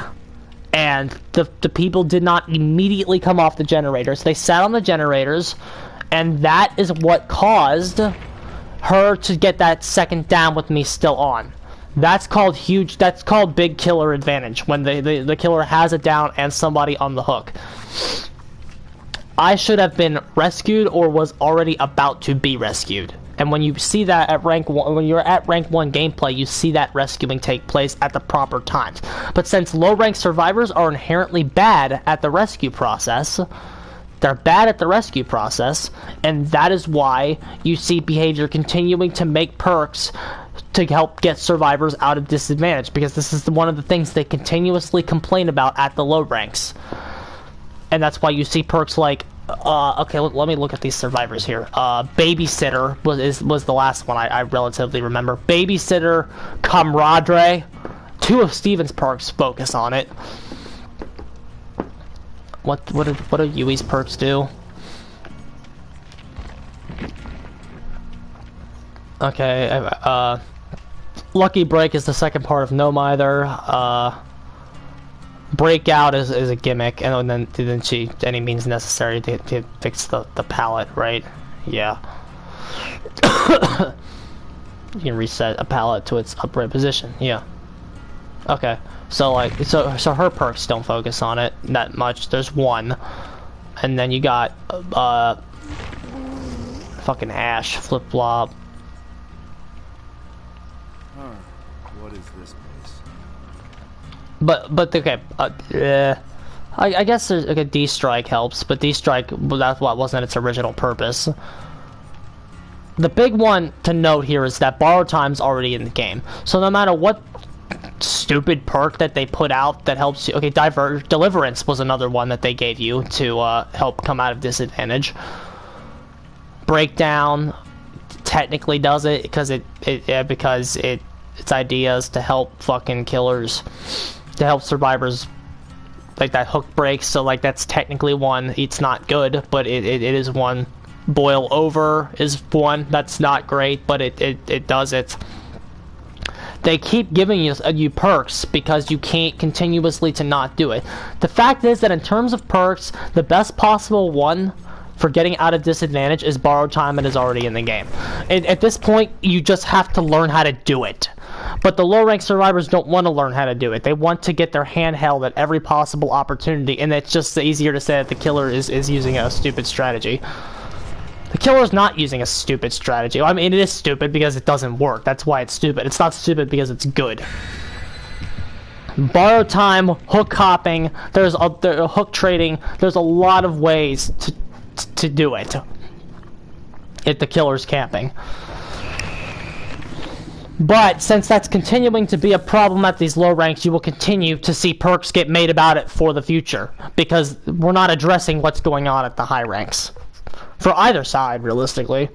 and the people did not immediately come off the generators, they sat on the generators. And that is what caused her to get that second down with me still on. That's called huge. That's called big killer advantage, when the killer has a down and somebody on the hook. I should have been rescued or was already about to be rescued. And when you see that at rank 1, when you're at rank 1 gameplay, you see that rescuing take place at the proper times. But since low rank survivors are inherently bad at the rescue process, they're bad at the rescue process, and that is why you see behavior continuing to make perks to help get survivors out of disadvantage, because this is one of the things they continuously complain about at the low ranks. And that's why you see perks like, okay, let me look at these survivors here. Babysitter was the last one I relatively remember. Babysitter, Camaraderie, 2 of Steven's perks focus on it. What do Yui's perks do? Okay, Lucky Break is the second part of No Mither. Breakout is a gimmick, and then she any means necessary to fix the pallet, right? Yeah. You can reset a pallet to its upright position. Yeah. Okay. So like, so her perks don't focus on it that much. There's one, and then you got fucking Ash, Flip Flop. Huh. What is this place? But okay, I guess there's, okay, D-Strike helps, but D-Strike, that's what wasn't its original purpose. The big one to note here is that borrow time's already in the game, so no matter what stupid perk that they put out that helps you, okay, Deliverance was another one that they gave you to help come out of disadvantage. Breakdown technically does it because its ideas to help fucking killers, to help survivors, like that hook breaks, so like that's technically one. It's not good, but it is one. Boil Over is one that's not great, but it does it. They keep giving you perks because you can't continuously to not do it. The fact is that in terms of perks, the best possible one for getting out of disadvantage is borrowed time and is already in the game. And at this point, you just have to learn how to do it. But the low-rank survivors don't want to learn how to do it. They want to get their hand held at every possible opportunity, and it's just easier to say that the killer is using a stupid strategy. The killer's not using a stupid strategy. I mean, it is stupid because it doesn't work. That's why it's stupid. It's not stupid because it's good. Borrow time, hook hopping, there's hook trading. There's a lot of ways to do it if the killer's camping. But since that's continuing to be a problem at these low ranks, you will continue to see perks get made about it for the future, because we're not addressing what's going on at the high ranks. For either side, realistically.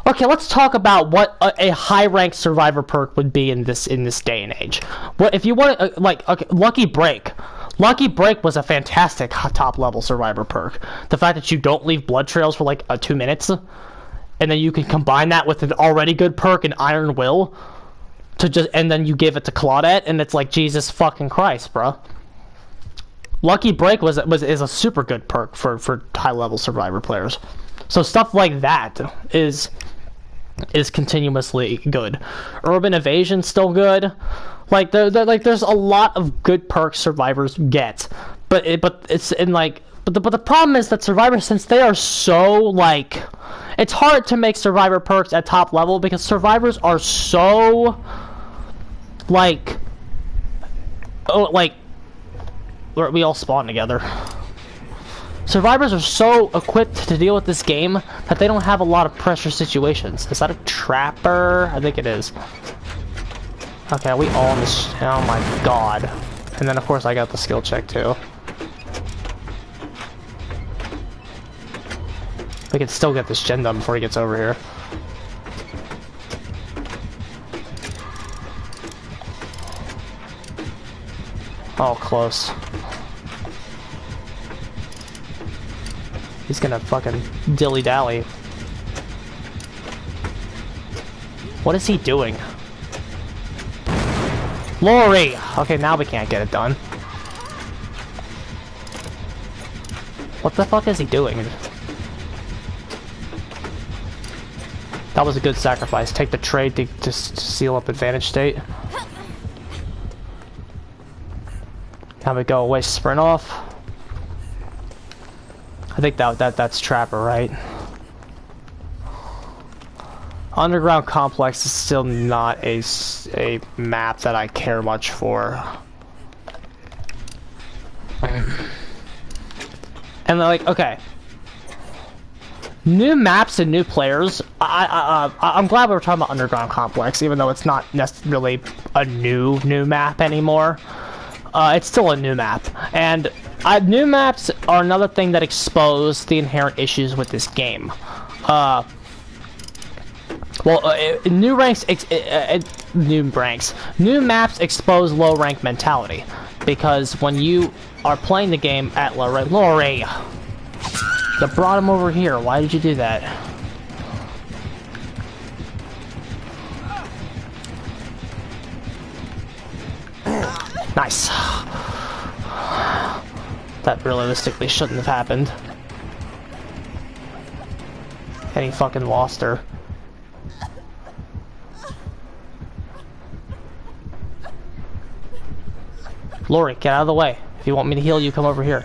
Okay, let's talk about what a high-ranked survivor perk would be in this day and age. What if you want, okay, Lucky Break. Lucky Break was a fantastic top-level survivor perk. The fact that you don't leave blood trails for like 2 minutes, and then you can combine that with an already good perk in Iron Will, and then you give it to Claudette, and it's like, Jesus fucking Christ, bro. Lucky Break is a super good perk for high level survivor players. So stuff like that is continuously good. Urban Evasion's still good. Like there's a lot of good perks survivors get, but it's in like but the problem is that survivors, since they are so like, it's hard to make survivor perks at top level because survivors are so like, oh, like we all spawn together. Survivors are so equipped to deal with this game that they don't have a lot of pressure situations. Is that a trapper? I think it is. Okay, we all in this. Oh my god. And then of course I got the skill check too. We can still get this gen done before he gets over here. Oh, close. He's gonna fucking dilly-dally. What is he doing? Lori! Okay, now we can't get it done. What the fuck is he doing? That was a good sacrifice. Take the trade to seal up advantage state. Have it go away, sprint off. I think that's Trapper, right? Underground Complex is still not a map that I care much for. And like, okay, new maps and new players. I'm glad we were talking about Underground Complex, even though it's not necessarily a new map anymore. It's still a new map, and new maps are another thing that expose the inherent issues with this game. New maps expose low rank mentality, because when you are playing the game at low rank, Lori, you brought him over here. Why did you do that? Nice. That realistically shouldn't have happened. And he fucking lost her. Lori, get out of the way. If you want me to heal you, come over here.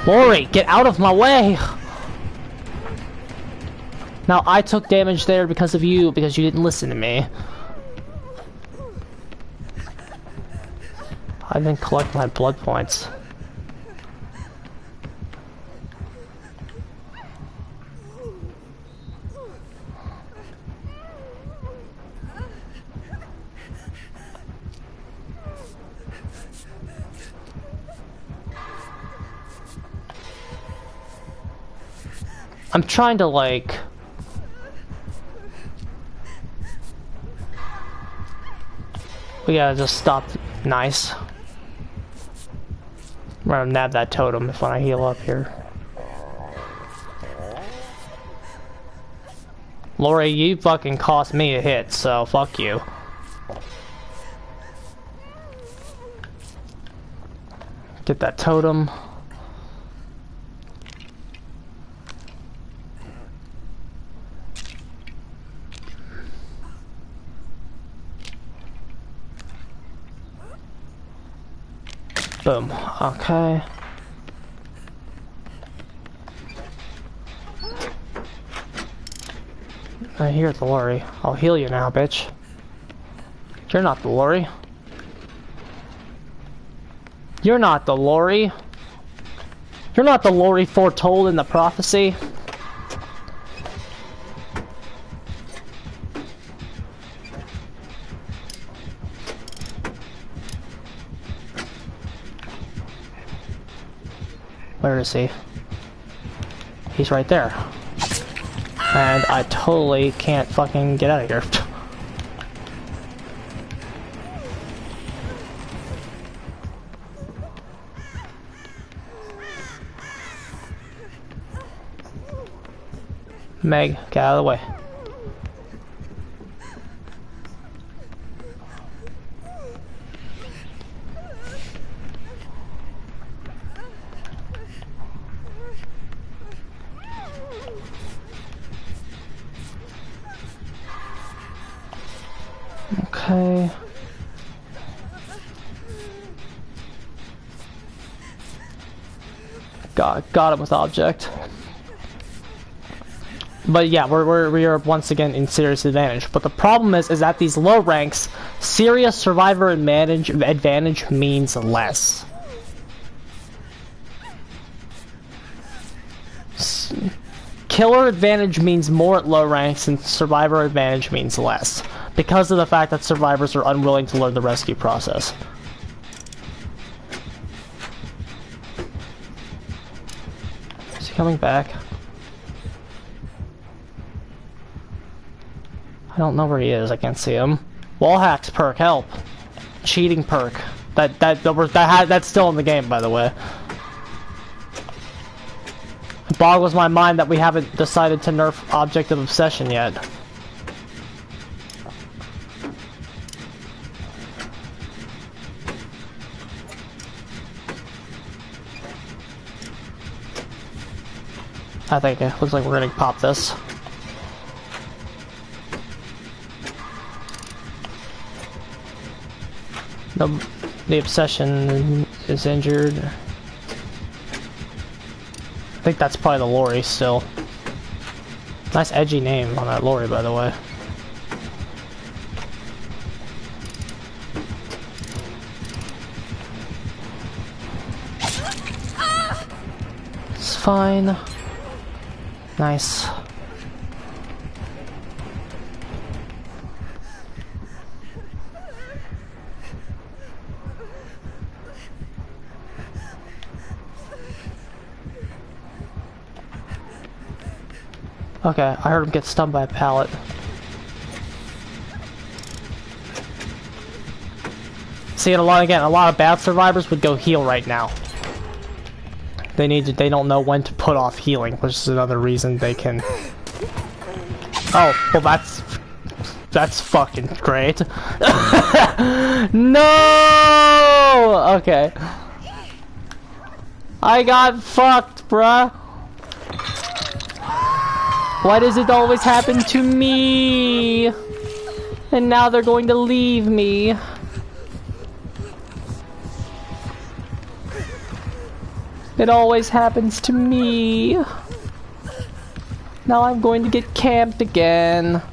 Lori, get out of my way! Now, I took damage there because of you, because you didn't listen to me. I didn't collect my blood points. I'm trying to, like... We gotta just stop. Nice. I'm gonna nab that totem if I heal up here. Lori, you fucking cost me a hit, so fuck you. Get that totem. Boom. Okay. I hear the Lori. I'll heal you now, bitch. You're not the Lori. You're not the Lori. You're not the Lori foretold in the prophecy. Where is he? He's right there. And I totally can't fucking get out of here. Meg, get out of the way. Okay. Got him with object. But yeah, we are once again in serious advantage. But the problem is at these low ranks, serious survivor advantage means less. Killer advantage means more at low ranks, and survivor advantage means less, because of the fact that survivors are unwilling to learn the rescue process. Is he coming back? I don't know where he is. I can't see him. Wall hacks perk, help. Cheating perk. That's still in the game, by the way. It boggles my mind that we haven't decided to nerf Object of Obsession yet. I think it looks like we're gonna pop this. The Obsession is injured. I think that's probably the Lori still. Nice edgy name on that Lori, by the way. It's fine. Nice. Okay, I heard him get stunned by a pallet. See, a lot of bad survivors would go heal right now. They don't know when to put off healing, which is another reason they can. Oh, well that's fucking great. No! Okay. I got fucked, bruh. Why does it always happen to me? And now they're going to leave me. It always happens to me. Now I'm going to get camped again.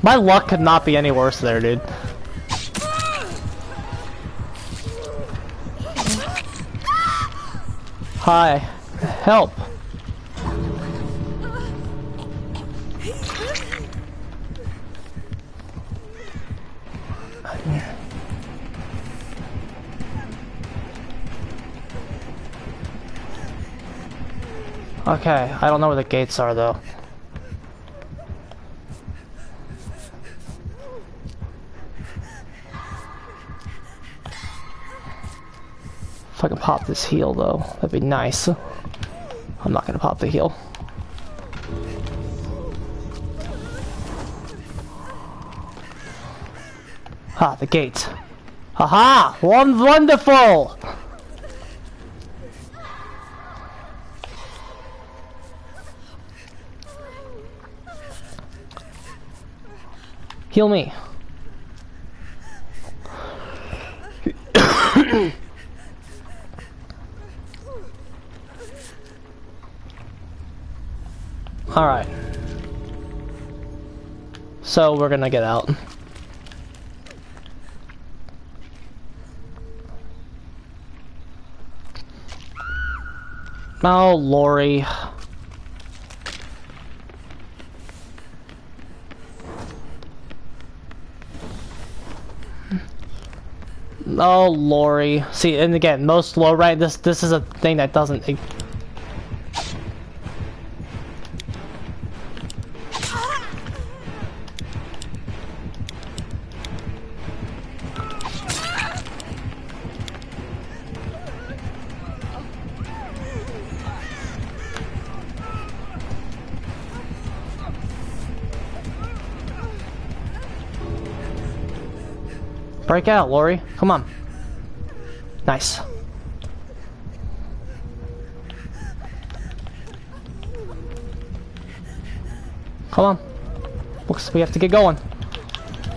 My luck could not be any worse there, dude. Hi. Help. Okay, I don't know where the gates are though. If I can pop this heal though, that'd be nice. I'm not gonna pop the heal. Ah, the gate. Haha! Wonderful! Heal me. Alright. So we're gonna get out. Oh, Lori. Oh, Lori. See, and again, most low rank. This is a thing that doesn't. Break out, Lori. Come on. Nice. Come on. Looks we have to get going.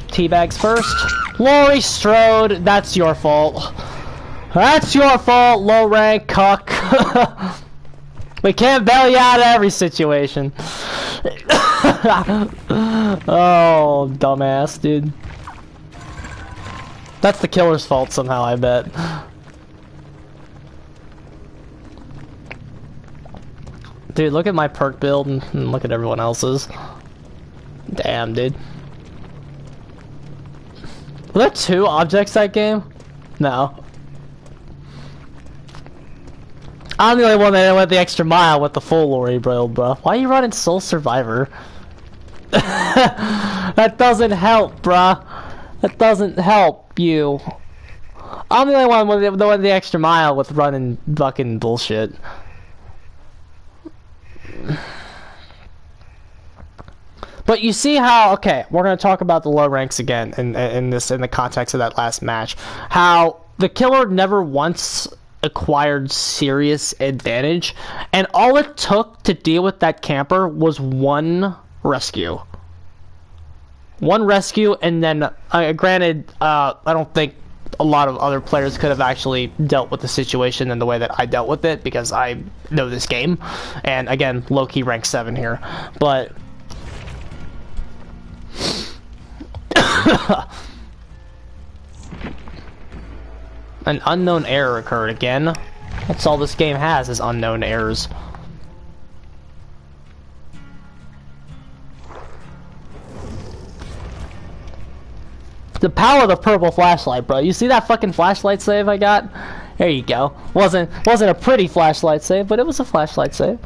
Teabags first. Laurie Strode, that's your fault. That's your fault, low rank cuck. We can't bail you out of every situation. Oh, dumbass, dude. That's the killer's fault somehow, I bet. Dude, look at my perk build and look at everyone else's. Damn, dude. Were there 2 objects that game? No. I'm the only one that went the extra mile with the full Laurie build, bro. Why are you running Soul Survivor? That doesn't help, bruh. That doesn't help you. I'm the only one that went the extra mile with running fucking bullshit. But you see how, okay, we're gonna talk about the low ranks again in the context of that last match. How the killer never once acquired serious advantage, and all it took to deal with that camper was one rescue. One rescue, and then, granted, I don't think a lot of other players could have actually dealt with the situation in the way that I dealt with it, because I know this game, and again, low-key rank 7 here, but... An unknown error occurred again. That's all this game has, is unknown errors. The power of the purple flashlight, bro. You see that fucking flashlight save I got? There you go. Wasn't a pretty flashlight save, but it was a flashlight save.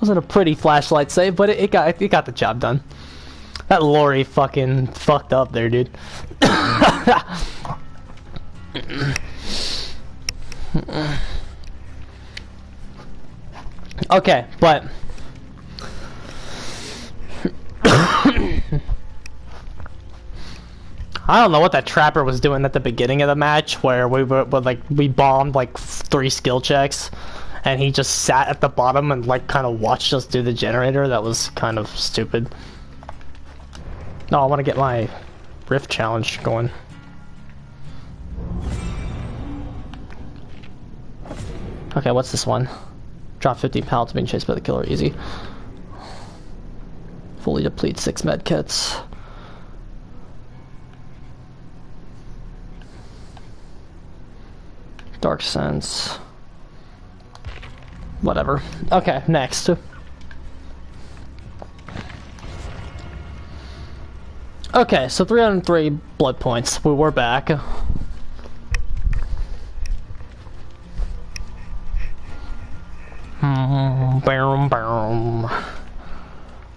Wasn't a pretty flashlight save, but it got the job done. That Laurie fucking fucked up there, dude. Okay, but I don't know what that trapper was doing at the beginning of the match, where we bombed like 3 skill checks, and he just sat at the bottom and like kind of watched us do the generator. That was kind of stupid. No, I want to get my rift challenge going. Okay, what's this one? Drop 50 pallets being chased by the killer. Easy. Fully deplete 6 med kits. Dark Sense. Whatever. Okay, next. Okay, so 303 blood points. We're back. Boom, boom.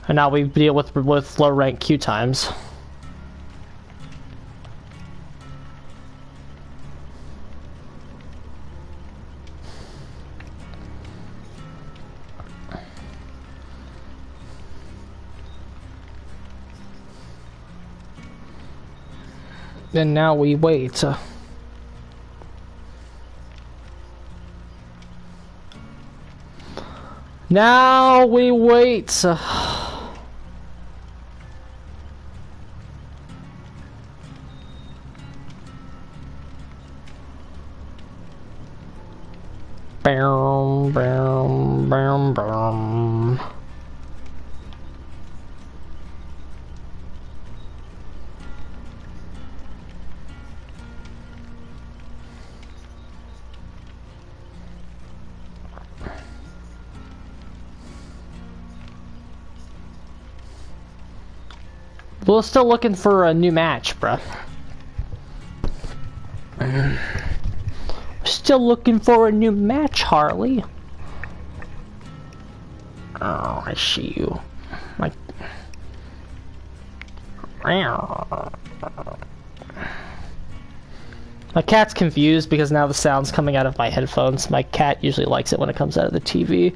And now we deal with low rank queue times. And now we wait. Now we wait. Boom, boom, boom, boom. We're still looking for a new match, bruh. Still looking for a new match, Harley. Oh, I see you. Like... My cat's confused because now the sound's coming out of my headphones. My cat usually likes it when it comes out of the TV.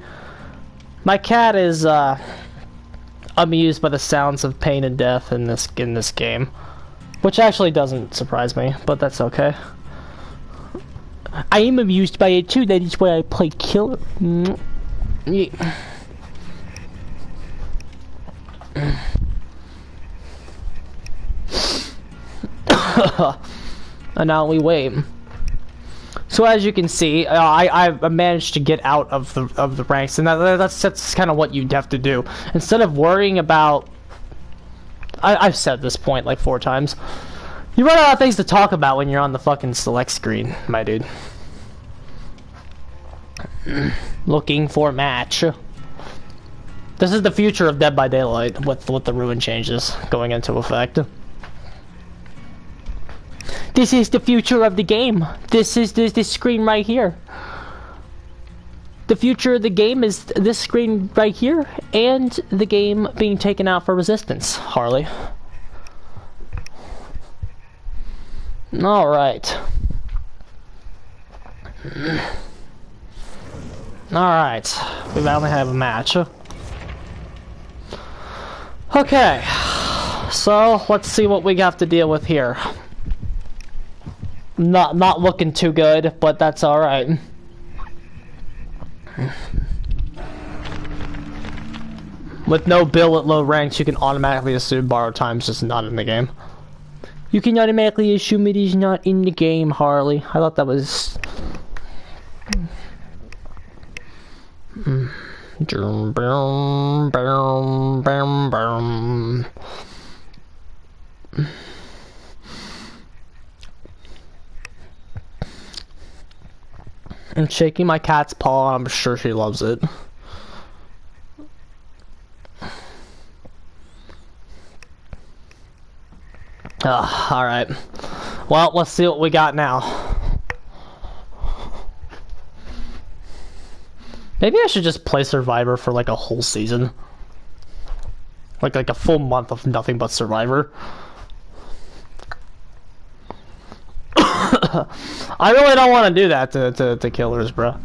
My cat is, amused by the sounds of pain and death in this game. Which actually doesn't surprise me, but that's okay. I am amused by it too, that is why I play killer. Yeah. And now we wait. So as you can see, I managed to get out of the ranks, and that's kind of what you'd have to do. Instead of worrying about, I've said this point like 4 times. You run out of things to talk about when you're on the fucking select screen, my dude. Looking for match. This is the future of Dead by Daylight with the ruin changes going into effect. This is the future of the game. This is this screen right here. The future of the game is this screen right here, and the game being taken out for Resistance, Harley. Alright. Alright. We finally have a match. Okay. So, let's see what we have to deal with here. Not looking too good, but that's alright. With no bill at low ranks, you can automatically assume borrowed time's just not in the game. You can automatically assume it is not in the game, Harley. I thought that was... I'm shaking my cat's paw, I'm sure she loves it. Alright. Well, let's see what we got now. Maybe I should just play Survivor for like a whole season. Like a full month of nothing but Survivor. I really don't want to do that to killers, bro.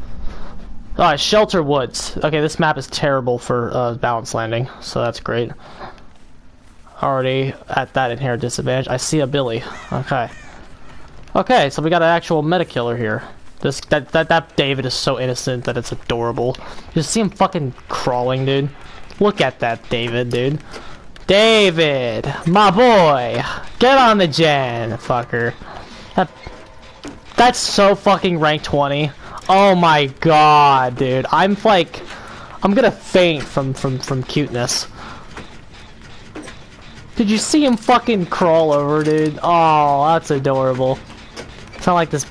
Alright, Shelter Woods. Okay, this map is terrible for balance landing, so that's great. Already at that inherent disadvantage. I see a Billy. Okay. Okay, so we got an actual meta killer here. That David is so innocent that it's adorable. You see him fucking crawling, dude. Look at that David, dude. David, my boy, get on the gen, fucker. That's so fucking rank 20. Oh my god, dude. I'm gonna faint from cuteness. Did you see him fucking crawl over, dude? Oh, that's adorable. It's not like this.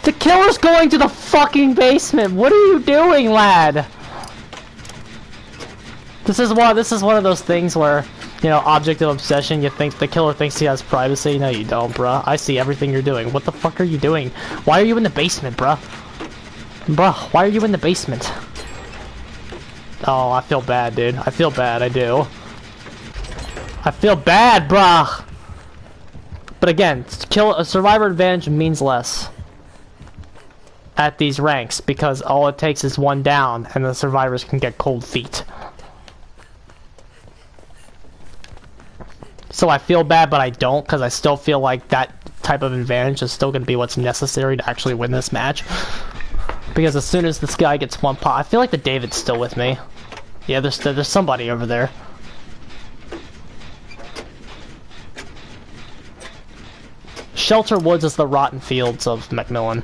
The killer's going to the fucking basement. What are you doing, lad? This is one of those things where, you know, object of obsession. You think the killer thinks he has privacy. No, you don't, bruh. I see everything you're doing. What the fuck are you doing? Why are you in the basement, bruh? Bruh, why are you in the basement? Oh, I feel bad, dude. I feel bad. I do. I feel bad, bruh. But again, kill a survivor advantage means less at these ranks because all it takes is one down, and the survivors can get cold feet. So I feel bad, but I don't, because I still feel like that type of advantage is still going to be what's necessary to actually win this match. Because as soon as this guy gets one pop, I feel like the David's still with me. Yeah, there's somebody over there. Shelter Woods is the rotten fields of Macmillan.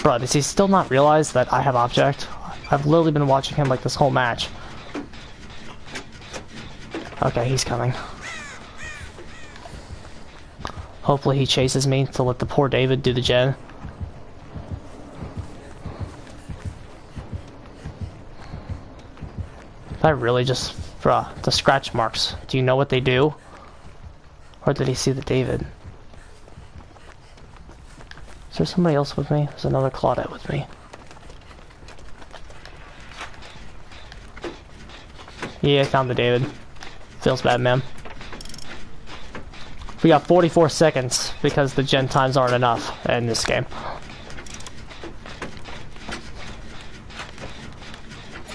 Bro, does he still not realize that I have object? I've literally been watching him like this whole match. Okay, he's coming. Hopefully he chases me to let the poor David do the gen. If I really just... Bruh, the scratch marks. Do you know what they do? Or did he see the David? Is there somebody else with me? There's another Claudette with me. Yeah, I found the David. Feels bad, man. We got 44 seconds because the gen times aren't enough in this game.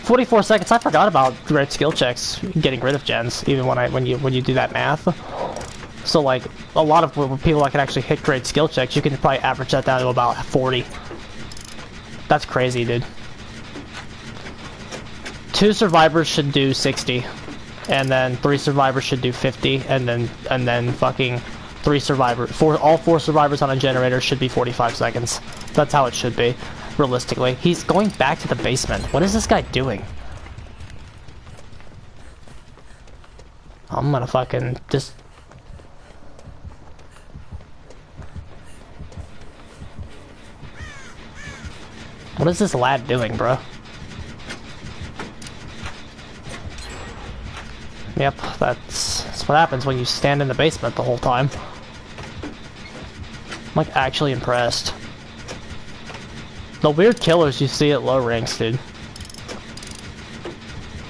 44 seconds. I forgot about great skill checks getting rid of gens, even when you do that math. So like a lot of people that can actually hit great skill checks, you can probably average that down to about 40. That's crazy, dude. 2 survivors should do 60, and then 3 survivors should do 50, and then fucking 3 survivors, all 4 survivors on a generator should be 45 seconds. That's how it should be, realistically. He's going back to the basement. What is this guy doing? I'm gonna fucking just... What is this lad doing, bro? Yep, that's what happens when you stand in the basement the whole time. I'm like actually impressed. The weird killers you see at low ranks, dude.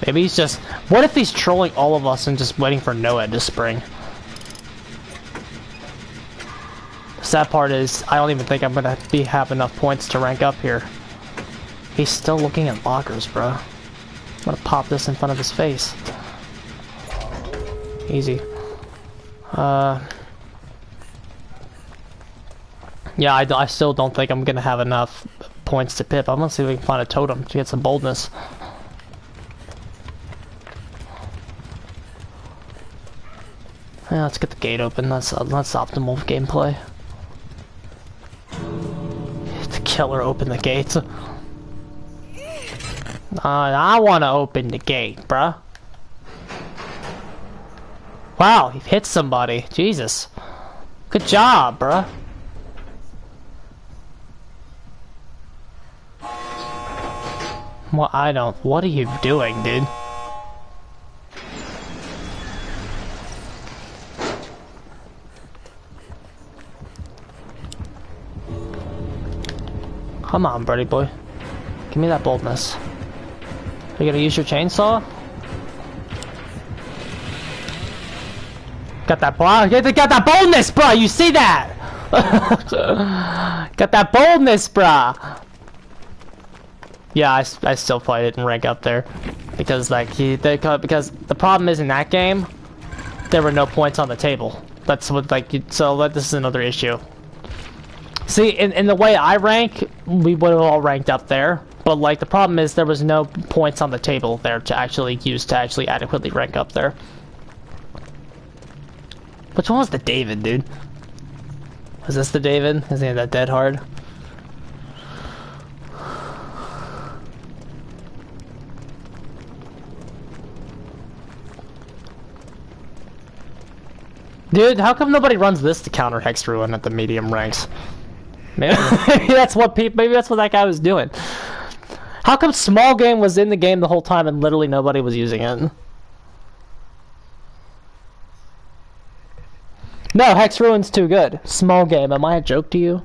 Maybe he's just... What if he's trolling all of us and just waiting for Noah to spring? The sad part is, I don't even think I'm gonna have enough points to rank up here. He's still looking at lockers, bro. I'm gonna pop this in front of his face. Easy. Yeah, I still don't think I'm gonna have enough points to pip. I'm gonna see if we can find a totem to get some boldness. Yeah, let's get the gate open. That's optimal gameplay. The killer open the gates. I want to open the gate, bruh. Wow, he hit somebody. Jesus. Good job, bruh. Well, I don't... What are you doing, dude? Come on, buddy boy. Give me that boldness. Are you gonna use your chainsaw? Got that got that boldness, bro. You see that? Got that boldness, bro. Yeah, I still probably didn't rank up there because like because the problem is in that game there were no points on the table. That's what so this is another issue. See, in the way I rank, we would have all ranked up there, but like the problem is there was no points on the table there to actually use to actually adequately rank up there. Which one was the David, dude? Was this the David? Is he that dead hard? Dude, how come nobody runs this to counter Hex Ruin at the medium ranks? Maybe that's what that guy was doing. How come Small Game was in the game the whole time and literally nobody was using it? No, Hex Ruin's too good. Small Game, am I a joke to you?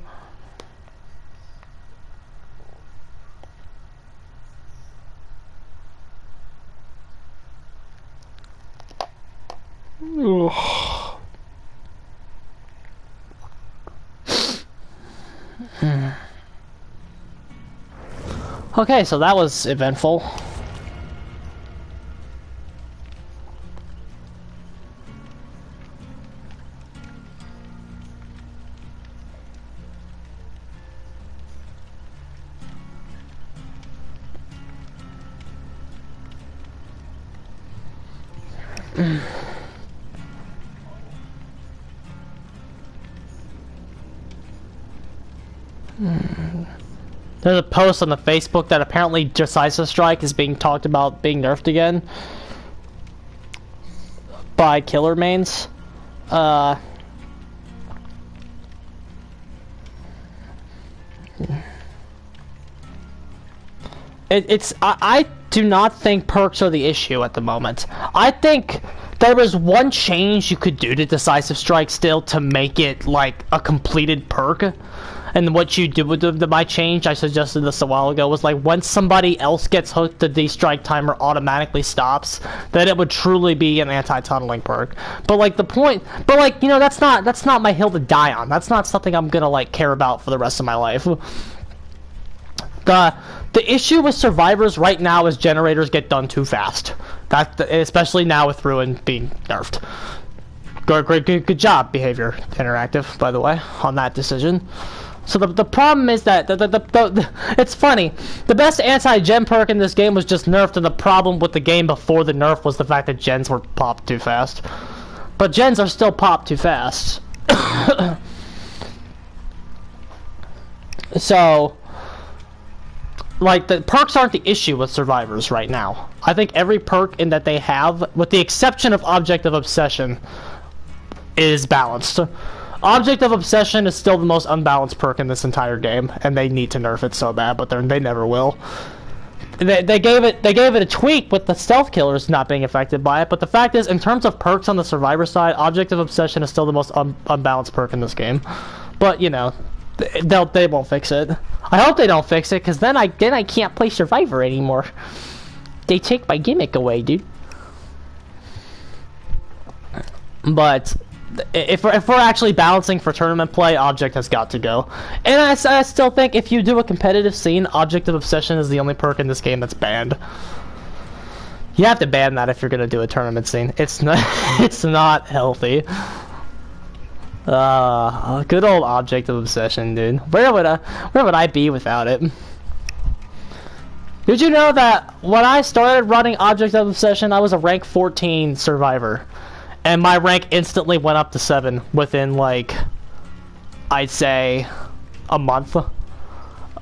Okay, so that was eventful. There's a post on the Facebook that apparently Decisive Strike is being talked about being nerfed again by killer mains. I do not think perks are the issue at the moment. I think there was one change you could do to Decisive Strike still to make it like a completed perk. And what you do with my change, I suggested this a while ago, was like once somebody else gets hooked, the strike timer automatically stops. Then it would truly be an anti-tunneling perk. But like you know, that's not my hill to die on. That's not something I'm gonna like care about for the rest of my life. The issue with survivors right now is generators get done too fast. Especially now with Ruin being nerfed. Good job, Behavior Interactive, by the way, on that decision. So the problem is that it's funny. The best anti-gen perk in this game was just nerfed, and the problem with the game before the nerf was the fact that gens were popped too fast. But gens are still popped too fast. So, like, the perks aren't the issue with survivors right now. I think every perk in that they have, with the exception of Object of Obsession, is balanced. Object of Obsession is still the most unbalanced perk in this entire game, and they need to nerf it so bad, but they never will. They gave it a tweak with the stealth killers not being affected by it, but the fact is, in terms of perks on the survivor side, Object of Obsession is still the most unbalanced perk in this game. But, you know, they won't fix it. I hope they don't fix it, because then I can't play Survivor anymore. They take my gimmick away, dude. But if we're actually balancing for tournament play, Object has got to go. And I still think if you do a competitive scene, Object of Obsession is the only perk in this game that's banned. You have to ban that if you're gonna do a tournament scene. It's not it's not healthy. Good old Object of Obsession, dude. Where would I be without it? Did you know that when I started running Object of Obsession, I was a rank 14 survivor, and my rank instantly went up to 7 within, like, I'd say a month.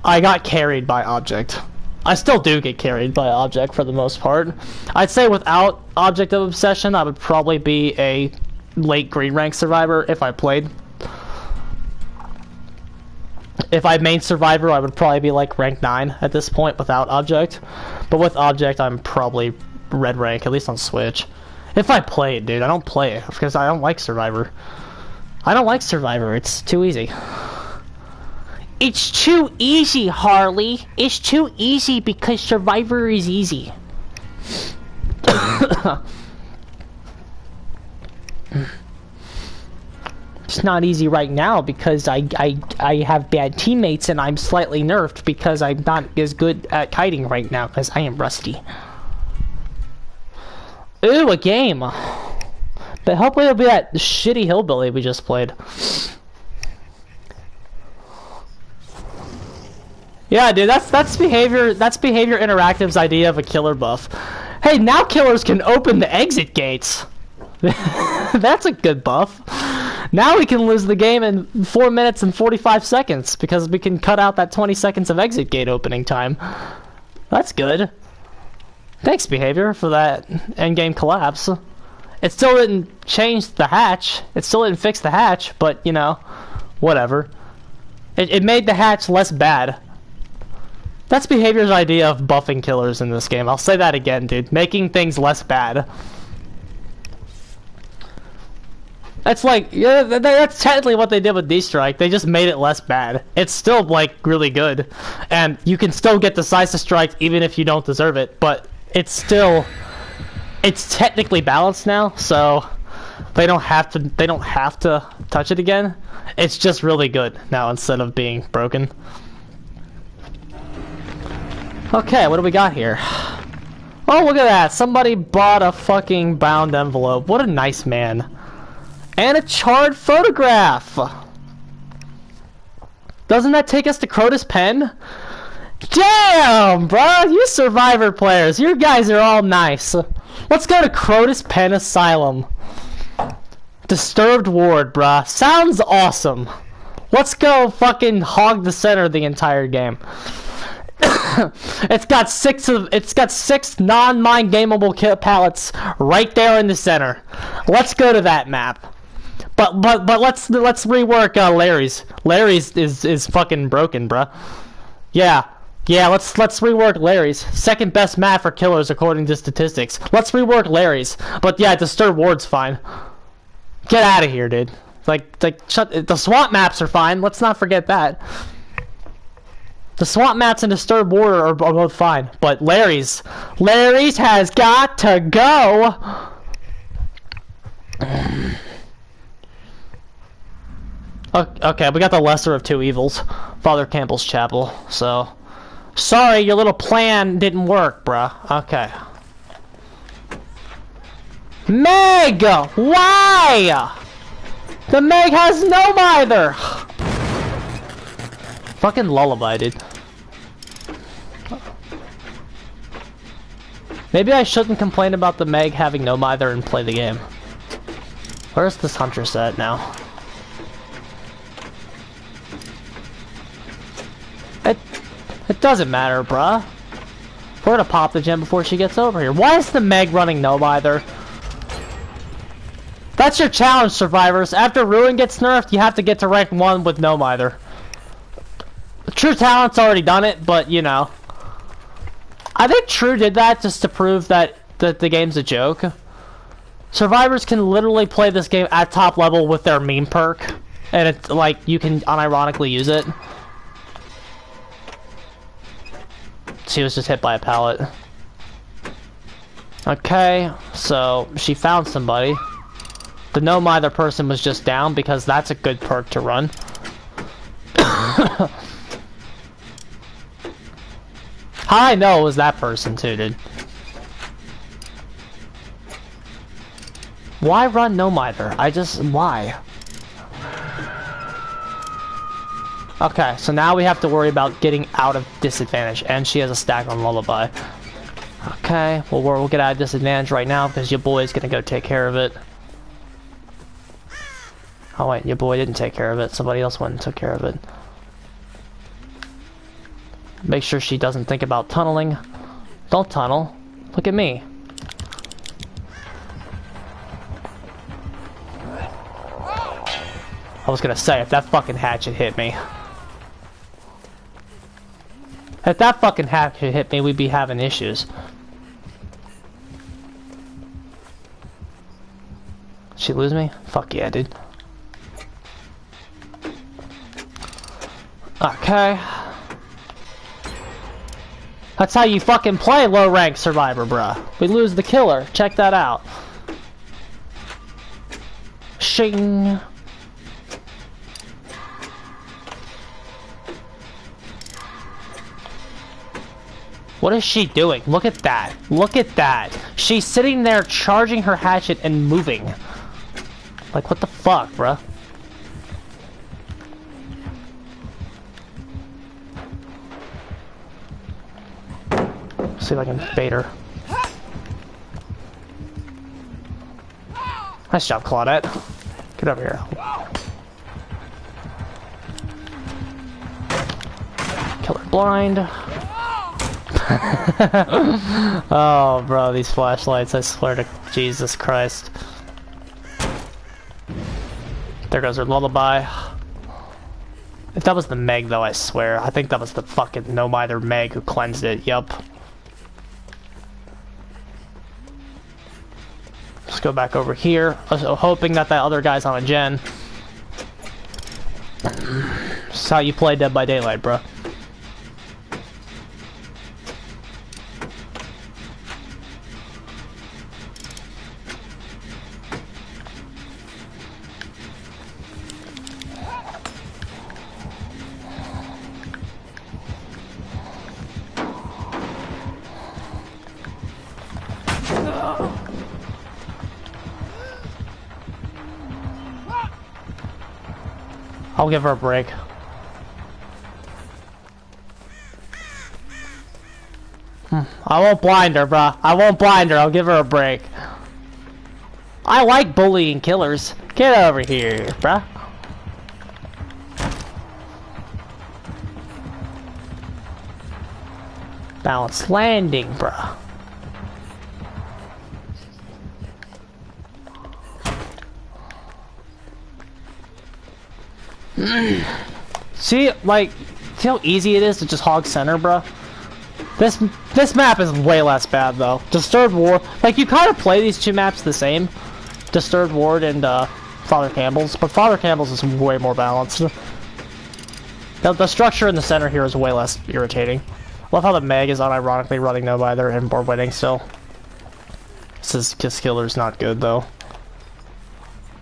I got carried by Object. I still do get carried by Object for the most part. I'd say without Object of Obsession, I would probably be a late green rank survivor if I played. If I main survivor, I would probably be like rank 9 at this point without Object. But with Object, I'm probably red rank, at least on Switch. If I play it, dude. I don't play it because I don't like Survivor. I don't like Survivor. It's too easy. It's too easy, Harley. It's too easy because Survivor is easy. It's not easy right now because I have bad teammates and I'm slightly nerfed because I'm not as good at kiting right now because I am rusty. Ooh, a game. But hopefully it'll be that shitty hillbilly we just played. Yeah, dude, that's Behavior Interactive's idea of a killer buff. Hey, now killers can open the exit gates. That's a good buff. Now we can lose the game in 4 minutes and 45 seconds because we can cut out that 20 seconds of exit gate opening time. That's good. Thanks, Behavior, for that endgame collapse. It still didn't change the hatch. It still didn't fix the hatch, but, you know, whatever. It made the hatch less bad. That's Behavior's idea of buffing killers in this game. I'll say that again, dude. Making things less bad. That's like, yeah, that's technically what they did with D-Strike. They just made it less bad. It's still, like, really good. And you can still get Decisive Strike even if you don't deserve it. But it's still... It's technically balanced now, so... They don't have to touch it again. It's just really good now instead of being broken. Okay, what do we got here? Oh, look at that. Somebody bought a fucking bound envelope. What a nice man. And a charred photograph! Doesn't that take us to Crotus Pen? Damn, bro! You Survivor players, you guys are all nice. Let's go to Crotus Pen Asylum. Disturbed Ward, bruh. Sounds awesome. Let's go fucking hog the center the entire game. It's got six non-mind gameable pallets right there in the center. Let's go to that map. But let's rework Larry's. Larry's is fucking broken, bruh. Yeah, let's rework Larry's. Second best map for killers according to statistics. Let's rework Larry's. But yeah, Disturbed Ward's fine. Get out of here, dude. Like shut. The swamp maps are fine. Let's not forget that. The swamp maps and Disturbed Ward are both fine, but Larry's has got to go. Okay, we got the lesser of two evils, Father Campbell's Chapel. So Sorry, your little plan didn't work, bruh. Okay. Meg! Why? The Meg has no mither! Fucking lullaby, dude. Maybe I shouldn't complain about the Meg having no mither and play the game. Where's this Huntress at now? It doesn't matter, bruh. We're gonna pop the gem before she gets over here. Why is the Meg running no mither? That's your challenge, survivors. After Ruin gets nerfed, you have to get to rank 1 with no mither. True Talent's already done it, but you know. I think True did that just to prove that the game's a joke. Survivors can literally play this game at top level with their meme perk, and it's like you can unironically use it. She was just hit by a pallet. Okay, so she found somebody. The no mither person was just down because that's a good perk to run. How I know it was that person too, dude? Why run no mither? Why? Okay, so now we have to worry about getting out of disadvantage, and she has a stack on Lullaby. Okay, well we'll get out of disadvantage right now because your boy's gonna go take care of it. Oh wait, your boy didn't take care of it. Somebody else went and took care of it. Make sure she doesn't think about tunneling. Don't tunnel. Look at me. I was gonna say, if that fucking hatchet hit me. If that fucking hatchet hit me, we'd be having issues. She lose me? Fuck yeah, dude. Okay. That's how you fucking play low rank Survivor, bruh. We lose the killer. Check that out. Shing. What is she doing? Look at that. Look at that. She's sitting there charging her hatchet and moving. Like, what the fuck, bruh? See if I can bait her. Nice job, Claudette. Get over here. Killer blind. Oh, bro, these flashlights, I swear to Jesus Christ. There goes her Lullaby. If that was the Meg, though, I swear. I think that was the fucking no mither Meg who cleansed it. Yup. Let's go back over here. Also hoping that that other guy's on a gen. This is how you play Dead by Daylight, bro. I'll give her a break. I won't blind her, bruh. I won't blind her. I'll give her a break. I like bullying killers. Get over here, bruh. Balanced landing, bruh. See, like, see how easy it is to just hog center, bro? This map is way less bad, though. Disturbed Ward, like, you kind of play these two maps the same. Disturbed Ward and, Father Campbell's, but Father Campbell's is way more balanced. The structure in the center here is way less irritating. Love how the Meg is unironically running no mither and we're winning still. This killer's not good, though.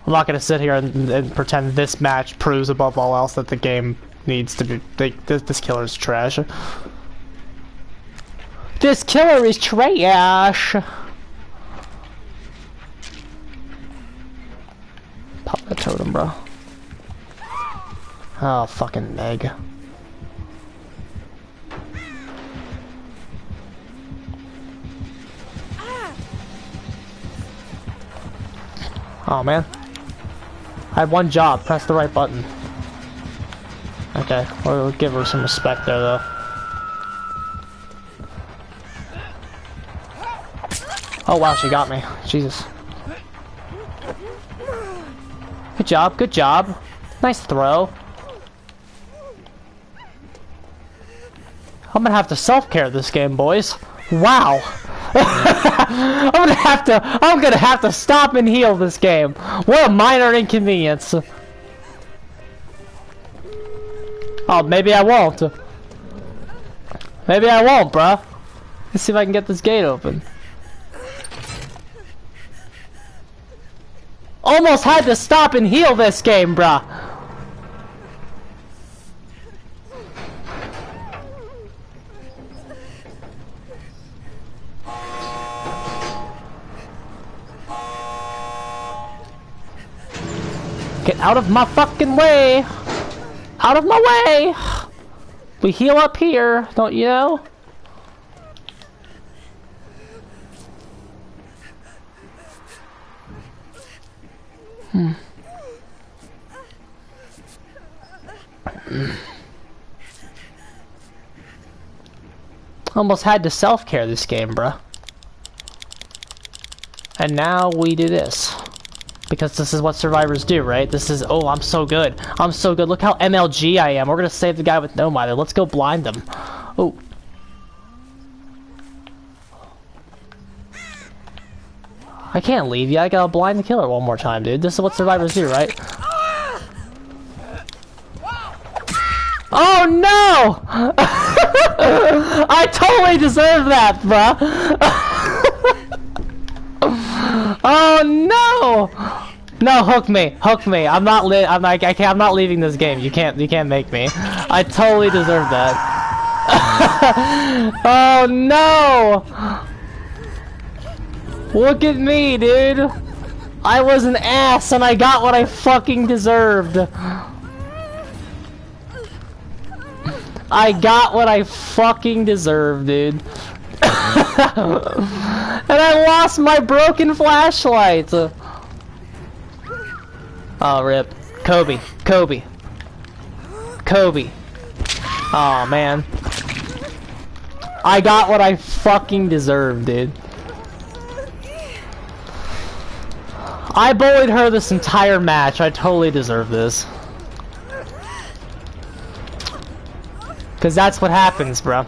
I'm not gonna sit here and pretend this match proves above all else that the game needs to be. This killer's trash. This killer is trash. Pop that totem, bro. Oh, fucking Meg. Oh, man. I had one job. Press the right button. Okay, we'll give her some respect there, though. Oh, wow, she got me. Jesus. Good job, good job. Nice throw. I'm gonna have to self-care this game, boys. Wow. I'm gonna have to stop and heal this game. What a minor inconvenience. Oh, maybe I won't. Maybe I won't, bruh. Let's see if I can get this gate open. Almost had to stop and heal this game, bruh. Get out of my fucking way! Out of my way! We heal up here, don't you know? Almost had to self-care this game, bruh. And now we do this. Because this is what survivors do, right? This is, oh, I'm so good. I'm so good. Look how MLG I am. We're gonna save the guy with no miter. Let's go blind them. Oh. I can't leave you. I gotta blind the killer one more time, dude. This is what survivors do, right? Oh no! I totally deserve that, bruh. Oh no! No, hook me, hook me. I'm not leaving this game. You can't make me. I totally deserve that. Oh no! Look at me, dude. I was an ass and I got what I fucking deserved. I got what I fucking deserved, dude. And I lost my broken flashlight. Oh, rip. Kobe. Kobe. Kobe. Oh, man. I got what I fucking deserved, dude. I bullied her this entire match. I totally deserve this. Because that's what happens, bro.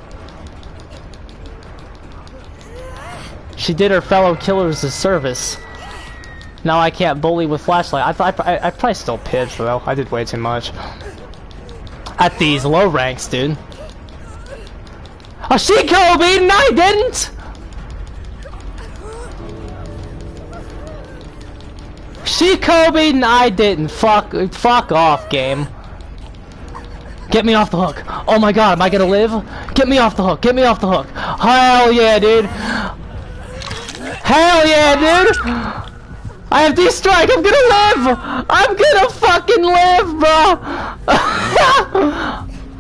She did her fellow killers a service. Now I can't bully with flashlight. I probably still pitched, though. I did way too much. At these low ranks, dude. Oh, she Kobe and I didn't! She Kobe and I didn't. Fuck off, game. Get me off the hook. Oh my god, am I gonna live? Get me off the hook. Get me off the hook. Hell yeah, dude. Hell yeah, dude. I have D-strike. I'm gonna live. I'm gonna fucking live, bro.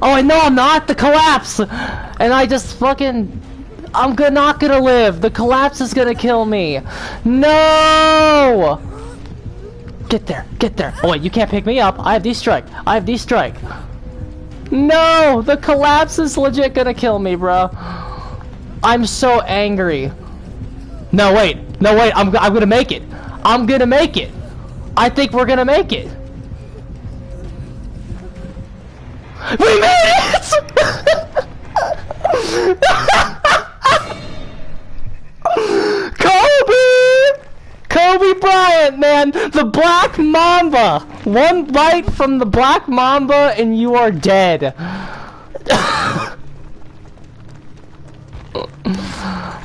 Oh, I know I'm not. The collapse. And I just fucking... I'm not gonna live. The collapse is gonna kill me. No! Get there. Get there. Oh, wait, you can't pick me up. I have D-strike. I have D-strike. No! The collapse is legit gonna kill me, bro. I'm so angry. No, wait. No, wait. I'm gonna make it. I'm gonna make it. I think we're gonna make it. We made it! Kobe! Kobe Bryant, man! The Black Mamba! One bite from the Black Mamba and you are dead.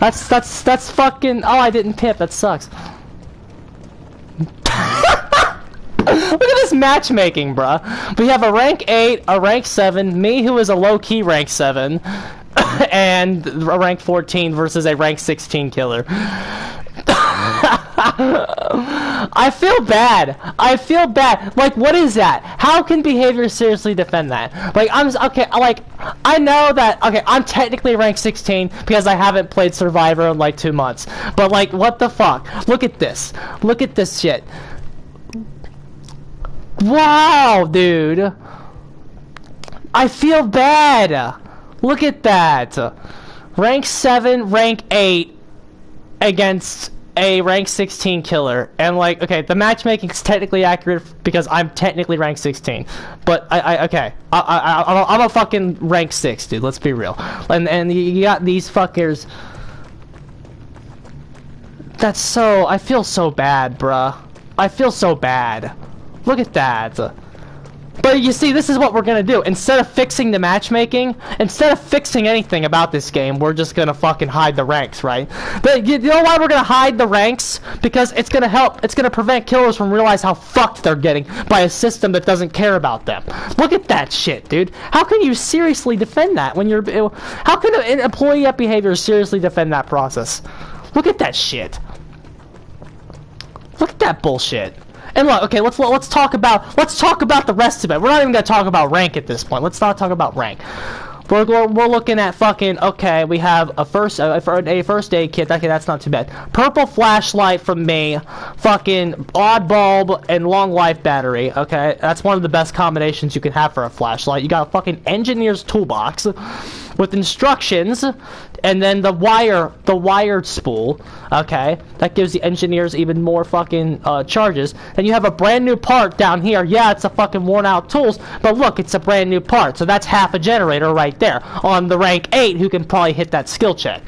That's fucking... Oh, I didn't pip. That sucks. Look at this matchmaking, bruh. We have a rank 8, a rank 7, me who is a low-key rank 7. and a rank 14 versus a rank 16 killer. I feel bad. I feel bad. Like, what is that? How can behavior seriously defend that? Like, okay, like, I know that, okay, I'm technically rank 16 because I haven't played Survivor in like 2 months. But like, what the fuck? Look at this. Look at this shit. Wow, dude. I feel bad. Look at that. Rank 7, rank 8 against a rank 16 killer. And like, okay, the matchmaking is technically accurate because I'm technically rank 16. But okay, I'm a fucking rank 6, dude. Let's be real. And you got these fuckers. That's so, I feel so bad, bruh. I feel so bad. Look at that. But you see, this is what we're gonna do. Instead of fixing the matchmaking, instead of fixing anything about this game, we're just gonna fucking hide the ranks, right? But you know why we're gonna hide the ranks? Because it's gonna help, it's gonna prevent killers from realizing how fucked they're getting by a system that doesn't care about them. Look at that shit, dude. How can you seriously defend that when you're... How can an employee at behavior seriously defend that process? Look at that shit. Look at that bullshit. And look, okay, let's talk about the rest of it. We're not even gonna talk about rank at this point. Let's not talk about rank. We're looking at fucking, okay, we have a first aid kit. Okay, that's not too bad. Purple flashlight from me, fucking odd bulb and long life battery. Okay, that's one of the best combinations you can have for a flashlight. You got a fucking engineer's toolbox with instructions, and then the wired spool. Okay, that gives the engineers even more fucking charges. Then you have a brand new part down here. Yeah, it's a fucking worn out tools, but look, it's a brand new part. So that's half a generator right there on the rank 8 who can probably hit that skill check.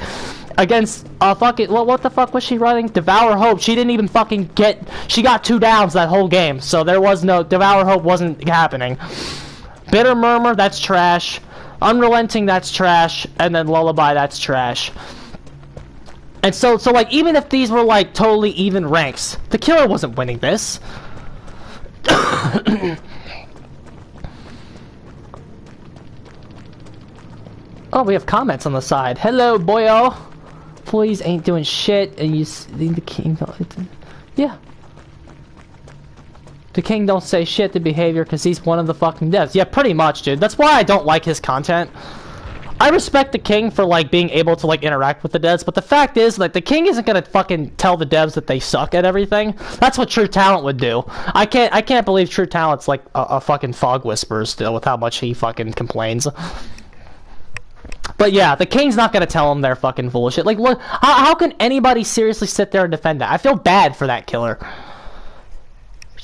Against fucking what the fuck was she running? Devour Hope. She didn't even fucking get. She got 2 downs that whole game. So there was no Devour Hope wasn't happening. Bitter Murmur, that's trash. Unrelenting, that's trash, and then Lullaby, that's trash. And so like, even if these were like totally even ranks, the killer wasn't winning this. Oh, we have comments on the side. Hello, boyo. Employees ain't doing shit, and you see the king. Yeah. The king don't say shit to behavior because he's one of the fucking devs. Yeah, pretty much, dude. That's why I don't like his content. I respect the king for like being able to like interact with the devs, but the fact is, like, the king isn't gonna fucking tell the devs that they suck at everything. That's what True Talent would do. I can't believe True Talent's like a fucking fog whisperer still with how much he fucking complains. But yeah, the king's not gonna tell them they're fucking full of shit. Like, look, how can anybody seriously sit there and defend that? I feel bad for that killer.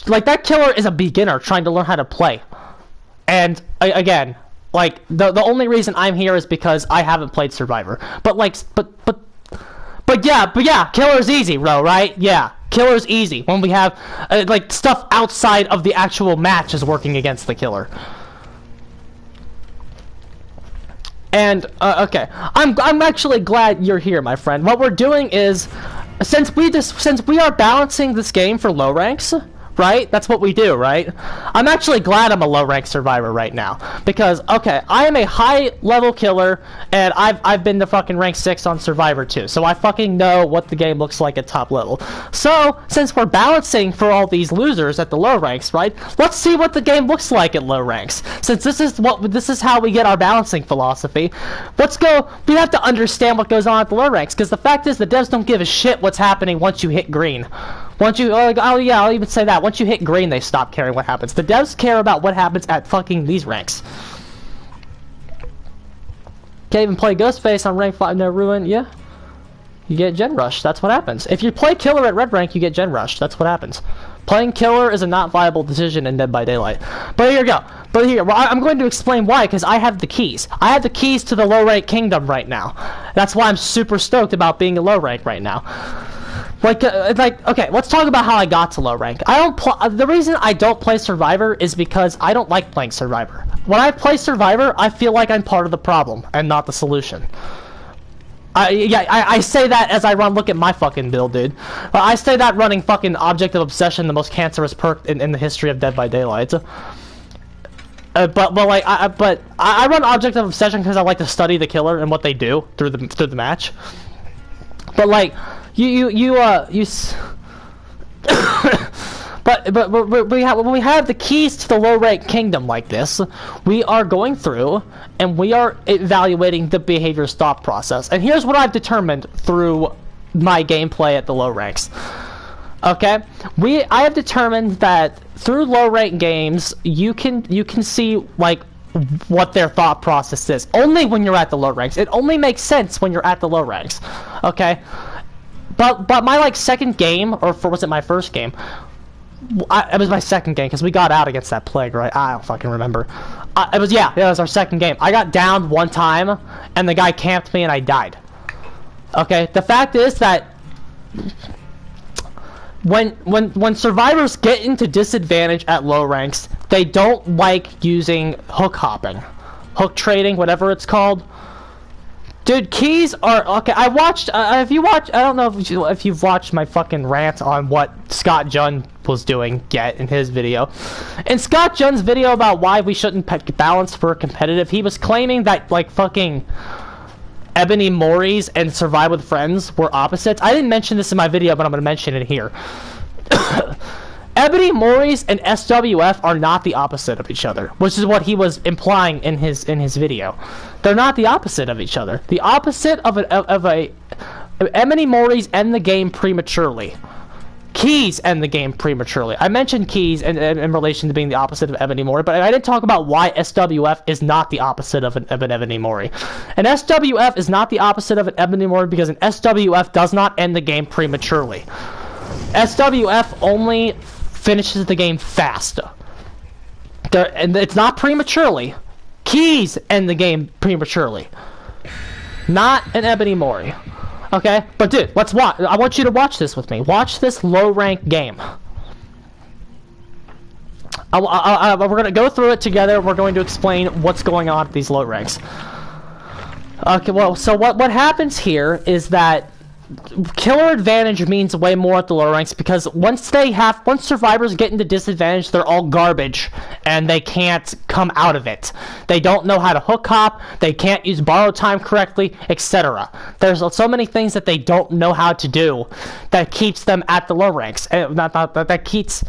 Like, that killer is a beginner trying to learn how to play. And, again, like, the only reason I'm here is because I haven't played Survivor. But, like, but yeah, killer's easy, bro, right? Yeah, killer's easy when we have, like, stuff outside of the actual match is working against the killer. And, okay, I'm actually glad you're here, my friend. What we're doing is, since we are balancing this game for low ranks, right? That's what we do, right? I'm actually glad I'm a low-rank survivor right now. Because, okay, I am a high-level killer, and I've been to fucking rank 6 on Survivor too. So I fucking know what the game looks like at top level. So, since we're balancing for all these losers at the low ranks, right? Let's see what the game looks like at low ranks. Since this is how we get our balancing philosophy. We have to understand what goes on at the low ranks. Because the fact is, the devs don't give a shit what's happening once you hit green. Once you, I'll even say that. Once you hit green, they stop caring what happens. The devs care about what happens at fucking these ranks. Can't even play Ghostface on rank 5, no ruin, yeah. You get Gen Rush, that's what happens. If you play Killer at Red Rank, you get Gen Rush, that's what happens. Playing Killer is a not viable decision in Dead by Daylight. But here you go. Well, I'm going to explain why, because I have the keys. I have the keys to the low rank kingdom right now. That's why I'm super stoked about being a low rank right now. Like, okay, let's talk about how I got to low rank. The reason I don't play Survivor is because I don't like playing Survivor. When I play Survivor, I feel like I'm part of the problem and not the solution. I say that as I look at my fucking build, dude. I say that running fucking Object of Obsession, the most cancerous perk in the history of Dead by Daylight. But like I run Object of Obsession because I like to study the killer and what they do through the match. But like but when we have the keys to the low rank kingdom like this, we are going through and we are evaluating the behavior's thought process. And here's what I've determined through my gameplay at the low ranks. Okay, I have determined that through low rank games, you can see like what their thought process is only when you're at the low ranks. It only makes sense when you're at the low ranks. Okay, but my like second game, or was it my first game? It was my second game because we got out against that plague, right? I don't fucking remember. It was our second game. I got downed one time, and the guy camped me, and I died. Okay, the fact is that when survivors get into disadvantage at low ranks, they don't like using hook hopping, hook trading, whatever it's called. Dude, keys are okay. I watched. I don't know if you've watched my fucking rant on what Scott Junn was doing yet in his video. In Scott Junn's video about why we shouldn't balance for competitive, he was claiming that like fucking Ebony Mori's and Survive with Friends were opposites. I didn't mention this in my video, but I'm gonna mention it here. Ebony Mori's and SWF are not the opposite of each other, which is what he was implying in his video. They're not the opposite of each other. The opposite of Ebony Mori's end the game prematurely. Keys end the game prematurely. I mentioned Keys in relation to being the opposite of Ebony Mori, but I didn't talk about why SWF is not the opposite of an Ebony Mori. And SWF is not the opposite of an Ebony Mori because an SWF does not end the game prematurely. SWF only finishes the game fast. And it's not prematurely. Keys end the game prematurely. Not an Ebony Mori. Okay? But dude, let's watch. I want you to watch this with me. Watch this low rank game. We're going to go through it together. We're going to explain what's going on at these low ranks. Okay, well, so what happens here is that killer advantage means way more at the lower ranks because once survivors get into disadvantage, they're all garbage and they can't come out of it. They don't know how to hook hop, they can't use borrow time correctly, etc. There's so many things that they don't know how to do that keeps them at the low ranks. That keeps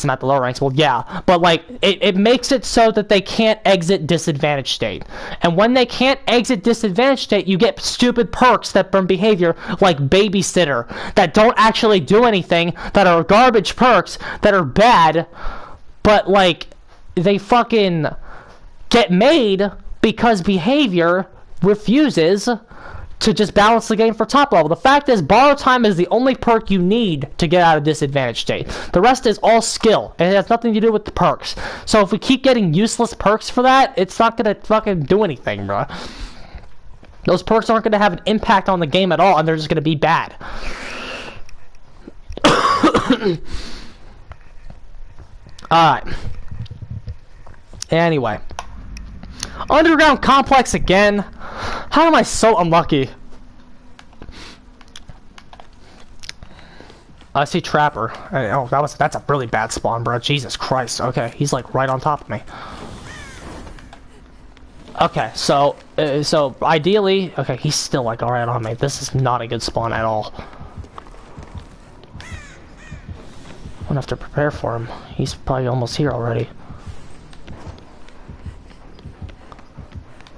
them at the lower ranks. Well, yeah, but like it makes it so that they can't exit disadvantage state. And when they can't exit disadvantage state, you get stupid perks that from behavior like babysitter that don't actually do anything, that are garbage perks that are bad, but like they fucking get made because behavior refuses to just balance the game for top level. The fact is, borrow time is the only perk you need to get out of disadvantage state. The rest is all skill, and it has nothing to do with the perks. So if we keep getting useless perks for that, it's not gonna fucking do anything, bro. Those perks aren't gonna have an impact on the game at all, and they're just gonna be bad. Alright. Anyway. Underground complex again. How am I so unlucky? I see Trapper. Oh, that's a really bad spawn, bro. Jesus Christ. Okay, he's like right on top of me. Okay, so ideally, okay, he's still like alright on me. This is not a good spawn at all. I'm gonna have to prepare for him. He's probably almost here already.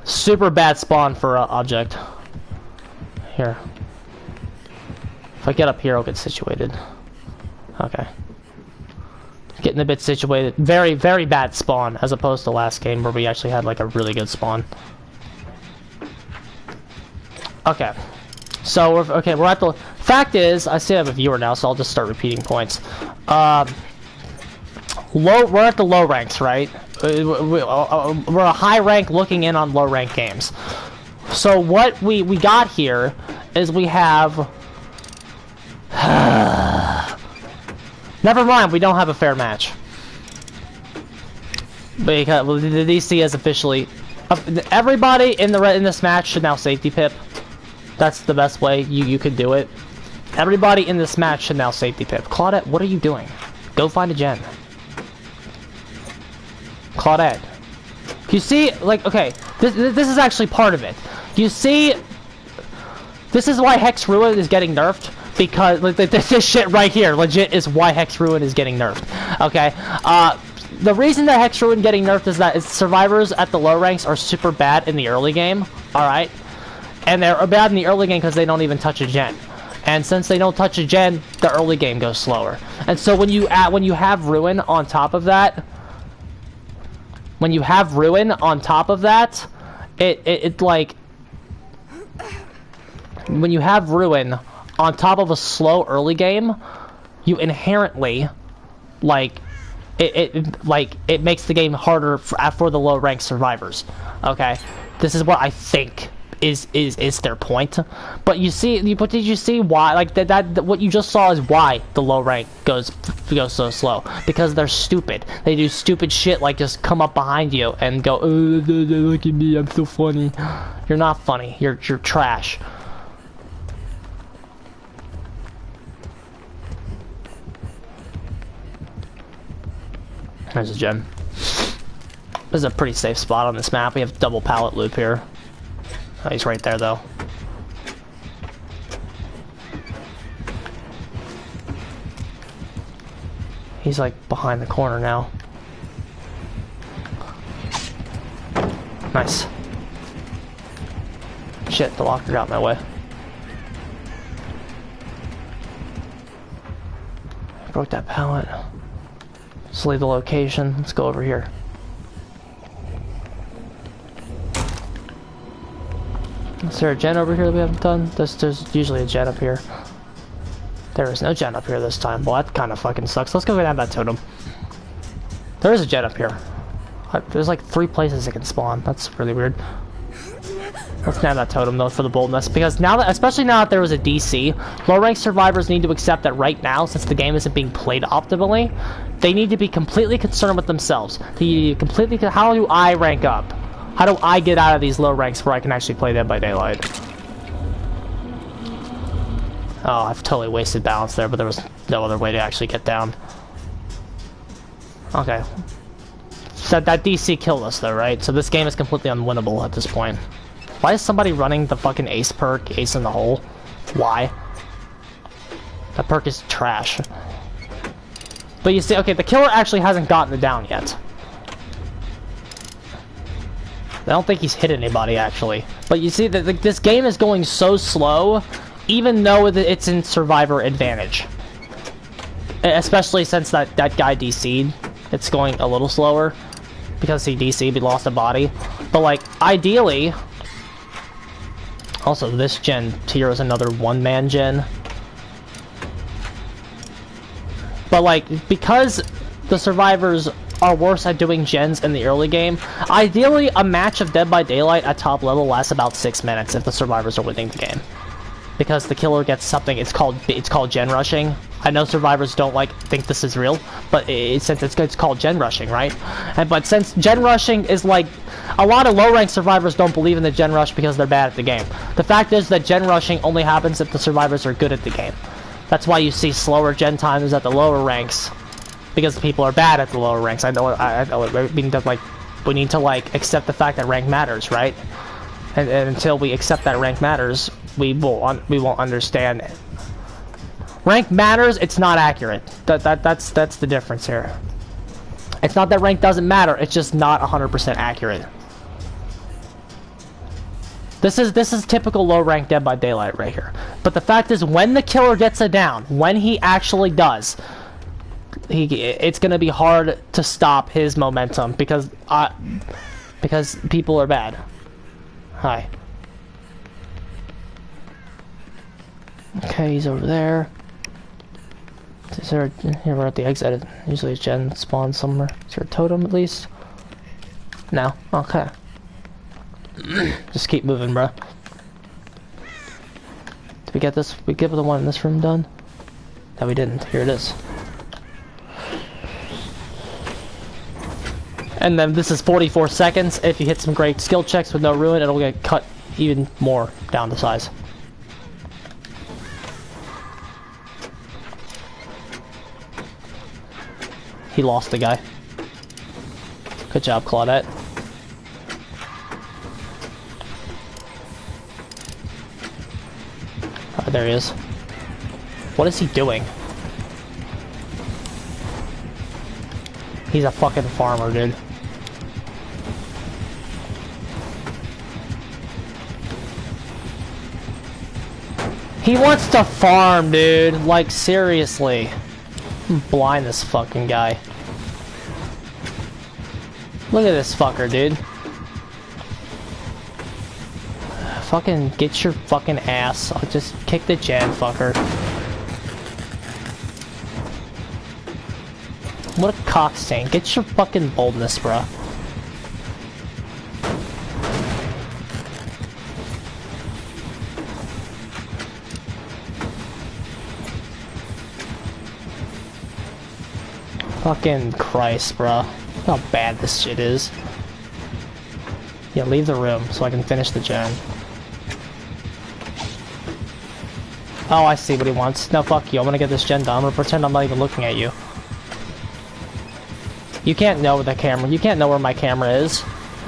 Super bad spawn for object. Here. If I get up here, I'll get situated. Okay. Getting a bit situated. Very, very bad spawn, as opposed to last game where we actually had like a really good spawn. Okay. So, we're at the... Fact is, I still have a viewer now, so I'll just start repeating points. We're at the low ranks, right? We're a high rank looking in on low rank games. So what we got here is we have... Never mind, we don't have a fair match. Because the DC is officially... everybody in this match should now safety pip. That's the best way you could do it. Everybody in this match should now safety pip. Claudette, what are you doing? Go find a gen. Claudette, You see, like, okay, this is actually part of it. You see, this is why Hex Ruin is getting nerfed, because like, this shit right here, legit, is why Hex Ruin is getting nerfed. Okay, the reason that Hex Ruin getting nerfed is that survivors at the low ranks are super bad in the early game. All right, and they're bad in the early game because they don't even touch a gen. And since they don't touch a gen, the early game goes slower. And so when you have Ruin on top of that. When you have Ruin on top of that, it like... When you have Ruin on top of a slow early game, you inherently, like, it makes the game harder for the low rank survivors. Okay? This is what I think is their point. But you see, but did you see why? Like that what you just saw is why the low rank goes so slow, because they're stupid. They do stupid shit like just come up behind you and go, oh, look at me, I'm so funny. You're not funny. You're trash. There's a gem. This is a pretty safe spot on this map. We have double pallet loop here. Oh, he's right there, though. He's like behind the corner now. Nice. Shit, the locker got in my way. Broke that pallet. Let's leave the location. Let's go over here. Is there a gen over here that we haven't done? There's usually a gen up here. There is no gen up here this time. Well, that kind of fucking sucks. Let's go grab that totem. There is a gen up here. There's like 3 places it can spawn. That's really weird. Let's nab that totem though for the boldness, because now that, especially now that there was a DC, low rank survivors need to accept that right now, since the game isn't being played optimally, they need to be completely concerned with themselves. How do I rank up? How do I get out of these low ranks where I can actually play Dead by Daylight? Oh, I've totally wasted balance there, but there was no other way to actually get down. Okay. So that DC killed us though, right? So this game is completely unwinnable at this point. Why is somebody running the fucking Ace perk, Ace in the Hole? Why? That perk is trash. But you see, okay, the killer actually hasn't gotten it down yet. I don't think he's hit anybody, actually. But you see, this game is going so slow, even though it's in survivor advantage. Especially since that guy DC'd. It's going a little slower. Because he DC'd, he lost a body. But, like, ideally... Also, this gen tier is another one-man gen. But, like, because the survivors are worse at doing gens in the early game, ideally a match of Dead by Daylight at top level lasts about 6 minutes if the survivors are winning the game. Because the killer gets something, it's called gen rushing. I know survivors don't think this is real, but since it's called gen rushing, right? But since gen rushing is like, a lot of low rank survivors don't believe in the gen rush because they're bad at the game. The fact is that gen rushing only happens if the survivors are good at the game. That's why you see slower gen times at the lower ranks, because people are bad at the lower ranks. I know we need to accept the fact that rank matters, right? And until we accept that rank matters, we won't understand it. Rank matters, it's not accurate. That's the difference here. It's not that rank doesn't matter, it's just not 100% accurate. This is typical low rank Dead by Daylight right here. But the fact is, when the killer gets it down, when he actually does, it's gonna be hard to stop his momentum because people are bad. Hi. Okay, he's over there. Is there here, we're at the exit. Usually a gen spawns somewhere. Is there a totem at least? No? Okay. Just keep moving, bro. Did we get this? We get the one in this room done? No, we didn't. Here it is. And then this is 44 seconds. If you hit some great skill checks with no ruin, it'll get cut even more down to size. He lost the guy. Good job, Claudette. Oh, there he is. What is he doing? He's a fucking farmer, dude. He wants to farm, dude. Like, seriously. Blind this fucking guy. Look at this fucker, dude. Fucking get your fucking ass. I'll just kick the gen, fucker. What a cockstain. Get your fucking boldness, bruh. Fucking Christ, bruh. Look how bad this shit is. Yeah, leave the room so I can finish the gen. Oh, I see what he wants. No, fuck you. I'm gonna get this gen done. I'm gonna pretend I'm not even looking at you. You can't know the camera. You can't know where my camera is.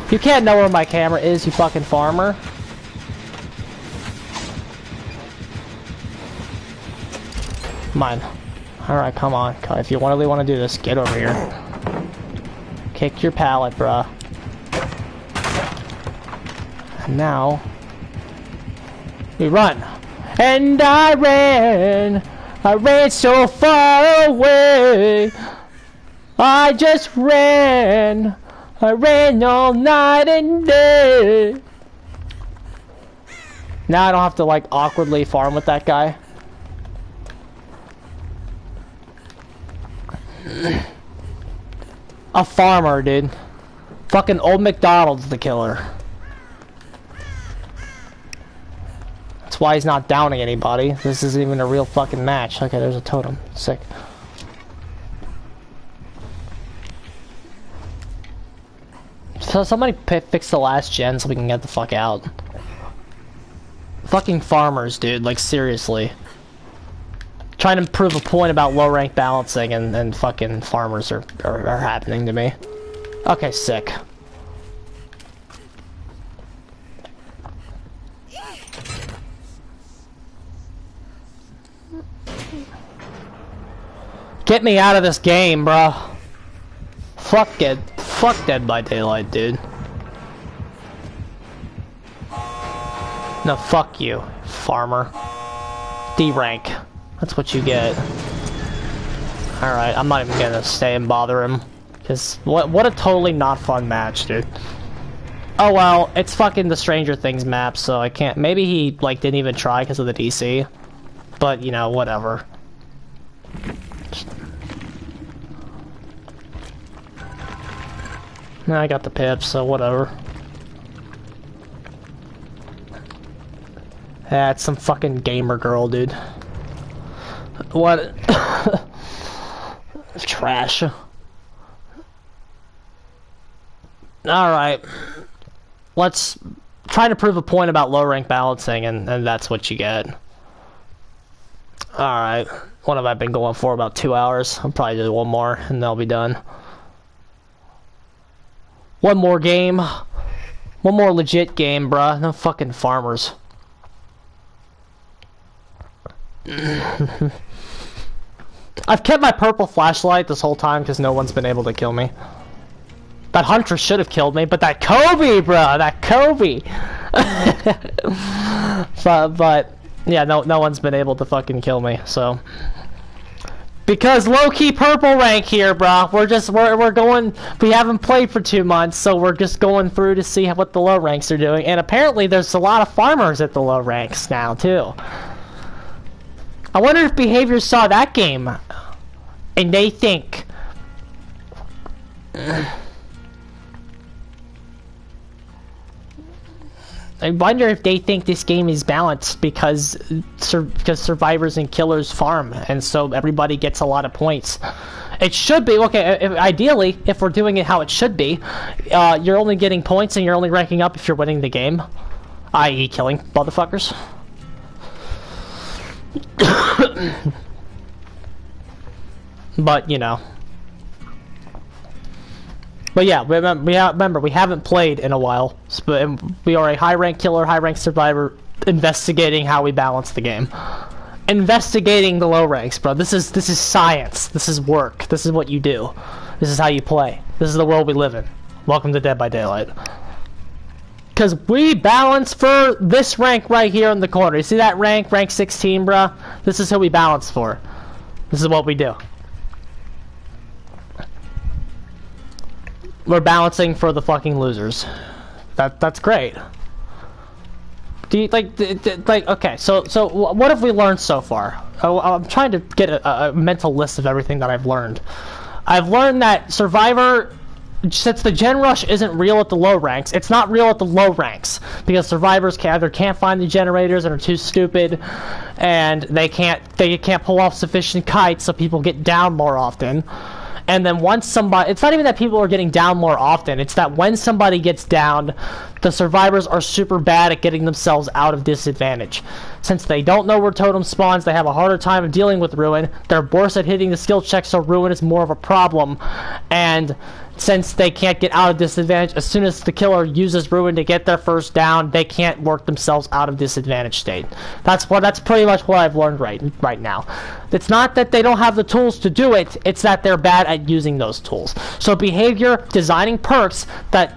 You can't know where my camera is, you fucking farmer. Mine. Alright, come on. If you really want to do this, get over here. Kick your pallet, bruh. And now... we run. And I ran so far away. I just ran. I ran all night and day. Now I don't have to like awkwardly farm with that guy. A farmer, dude. Fucking old McDonald's the killer. That's why he's not downing anybody. This isn't even a real fucking match. Okay, there's a totem. Sick. So somebody fix the last gen so we can get the fuck out. Fucking farmers, dude. Like, seriously. Trying to prove a point about low rank balancing and fucking farmers are happening to me. Okay, sick. Get me out of this game, bro. Fuck it. Fuck Dead by Daylight, dude. No, fuck you, farmer. D rank. That's what you get. Alright, I'm not even gonna stay and bother him. Cause what a totally not fun match, dude. Oh well, it's fucking the Stranger Things map, so I can't. Maybe he like didn't even try because of the DC. But you know, whatever. I got the pips, so whatever. That's some fucking gamer girl, dude. What? Trash. Alright. Let's try to prove a point about low rank balancing, and that's what you get. Alright. What have I been going for? About 2 hours? I'll probably do one more, and they'll be done. One more game. One more legit game, bruh. No fucking farmers. I've kept my purple flashlight this whole time because no one's been able to kill me. That hunter should have killed me, but that Kobe, bruh! That Kobe! but yeah, no one's been able to fucking kill me, so... Because low-key purple rank here, bro. We're going. We haven't played for 2 months, so we're just going through to see what the low ranks are doing. And apparently, there's a lot of farmers at the low ranks now too. I wonder if Behaviors saw that game, and they think. I wonder if they think this game is balanced because survivors and killers farm, and so everybody gets a lot of points. It should be, okay, ideally, if we're doing it how it should be, you're only getting points and you're only ranking up if you're winning the game, i.e. killing motherfuckers. But, you know. But yeah, remember, we haven't played in a while. We are a high rank killer, high rank survivor, investigating how we balance the game. Investigating the low ranks, bro. This is science. This is work. This is what you do. This is how you play. This is the world we live in. Welcome to Dead by Daylight. Because we balance for this rank right here in the corner. You see that rank? Rank 16, bruh? This is who we balance for. This is what we do. We're balancing for the fucking losers. That's great. Do you, like, okay, so what have we learned so far? I'm trying to get a mental list of everything that I've learned. I've learned that Survivor, since the gen rush isn't real at the low ranks, it's not real at the low ranks because survivors either can't find the generators and are too stupid, and they can't pull off sufficient kites, so people get down more often. And then once somebody, it's not even that people are getting down more often, it's that when somebody gets down, the survivors are super bad at getting themselves out of disadvantage. Since they don't know where totem spawns, they have a harder time of dealing with Ruin. They're worse at hitting the skill check, so Ruin is more of a problem. And since they can't get out of disadvantage, as soon as the killer uses Ruin to get their first down, they can't work themselves out of disadvantage state. That's pretty much what I've learned right now. It's not that they don't have the tools to do it, it's that they're bad at using those tools. So behavior, designing perks that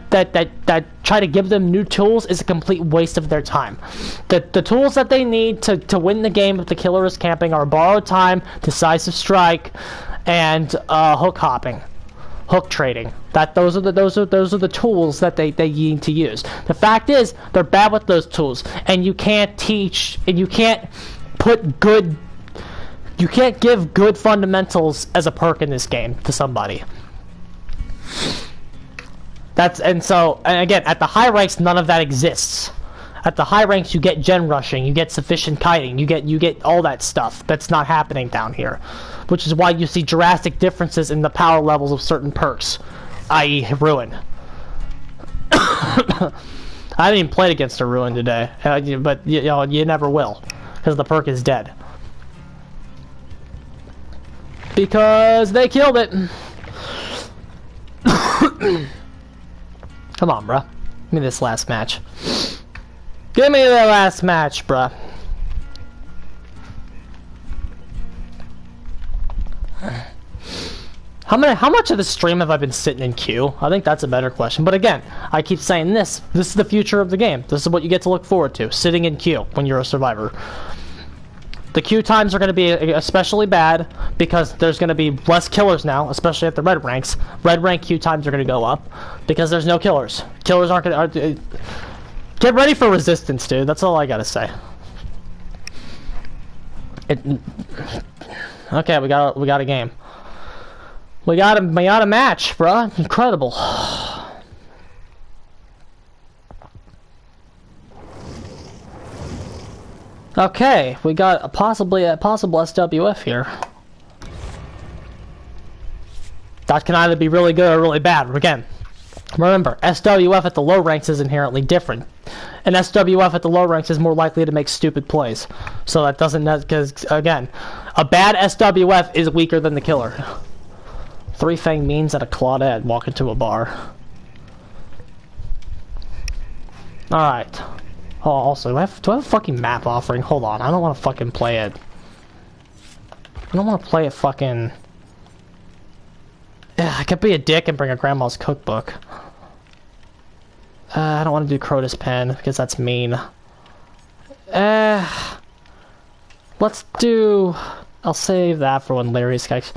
try to give them new tools is a complete waste of their time. The tools that they need to win the game if the killer is camping are borrowed time, decisive strike, and hook hopping. Hook trading. Those are the tools that they need to use. The fact is, they're bad with those tools, and you can't teach, and you can't give good fundamentals as a perk in this game to somebody. And again, at the high ranks, none of that exists. At the high ranks, you get gen rushing, you get sufficient kiting, you get all that stuff. That's not happening down here, which is why you see drastic differences in the power levels of certain perks, i.e. Ruin. I haven't even played against a Ruin today, but you never will, because the perk is dead. Because they killed it. Come on, bruh. Give me this last match. Give me the last match, bruh. How much of the stream have I been sitting in queue? I think that's a better question. But again, I keep saying this. This is the future of the game. This is what you get to look forward to. Sitting in queue when you're a survivor. The queue times are going to be especially bad because there's going to be less killers now, especially at the red ranks. Red rank queue times are going to go up because there's no killers. Killers aren't going to... Get ready for resistance, dude. That's all I got to say. Okay, we got a game. We got a match, bruh. Incredible. Okay, we got a possible SWF here. That can either be really good or really bad. Again, remember, SWF at the low ranks is inherently different. And SWF at the low ranks is more likely to make stupid plays. So that doesn't... Because, again, a bad SWF is weaker than the killer. 3 Fang Means and a Claudette walk into a bar. Alright. Oh, also, do I have a fucking map offering? Hold on, I don't want to fucking play it. I don't want to play it fucking... I could be a dick and bring a grandma's cookbook. I don't want to do Crotus Pen because that's mean. Let's do... I'll save that for when Larry's guys...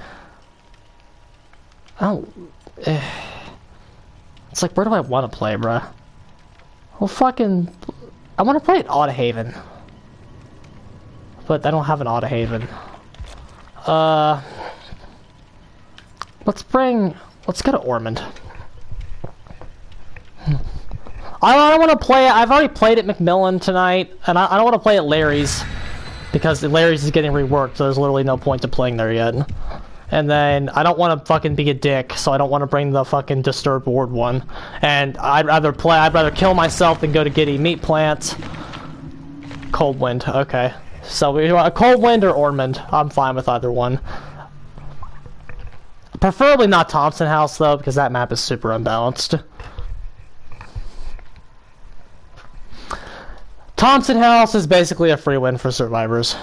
It's like, where do I want to play, bruh? Well, fucking... I want to play at Autohaven. But I don't have an Autohaven. Let's go to Ormond. I don't want to play it. I've already played at Macmillan tonight, and I don't want to play at Larry's. Because Larry's is getting reworked, so there's literally no point to playing there yet. And then, I don't want to fucking be a dick, so I don't want to bring the fucking Disturbed Ward one. And I'd rather kill myself than go to Giddy Meat Plant. Cold Wind, okay. So, we want a Cold Wind or Ormond. I'm fine with either one. Preferably not Thompson House, though, because that map is super unbalanced. Thompson House is basically a free win for survivors.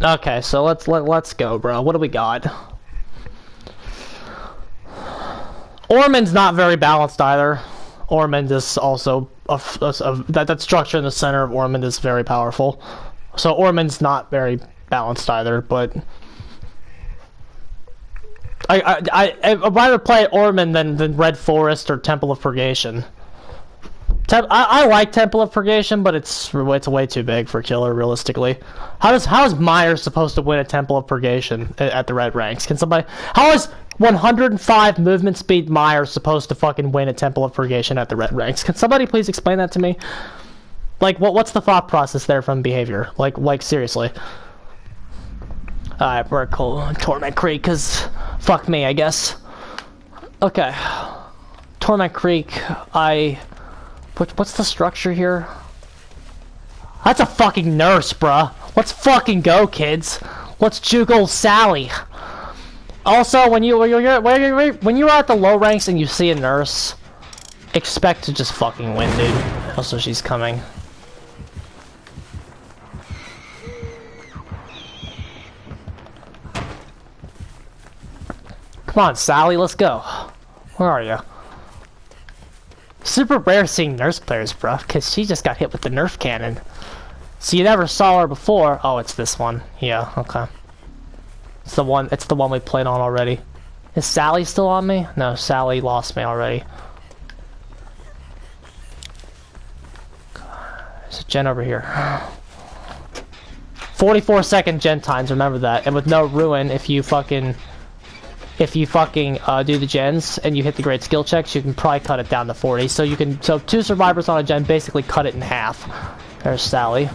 Okay, so let's go, bro. What do we got? Ormond's not very balanced either. Ormond is also that structure in the center of Ormond is very powerful. So Ormond's not very balanced either, but I'd rather play Ormond than Red Forest or Temple of Purgation. I like Temple of Purgation, but it's way too big for killer realistically. How is Myers supposed to win a Temple of Purgation at the red ranks? Can somebody? How is 105 movement speed Myers supposed to fucking win a Temple of Purgation at the red ranks? Can somebody please explain that to me? Like, what's the thought process there from behavior? Like seriously. Alright, we're cool. Torment Creek, cause fuck me, I guess. Okay. Torment Creek, what's the structure here? That's a fucking nurse, bruh. Let's fucking go, kids. Let's juke old Sally. Also, when you're at the low ranks and you see a nurse, expect to just fucking win, dude. Also, she's coming. Come on, Sally, let's go. Where are you? Super rare seeing nurse players, bro, because she just got hit with the Nerf cannon. So you never saw her before. Oh, it's this one. Yeah, okay. It's the one we played on already. Is Sally still on me? No, Sally lost me already. There's a gen over here. 44-second gen times, remember that. And with no ruin, if you fucking do the gens and you hit the great skill checks, you can probably cut it down to 40. So 2 survivors on a gen basically cut it in half. There's Sally.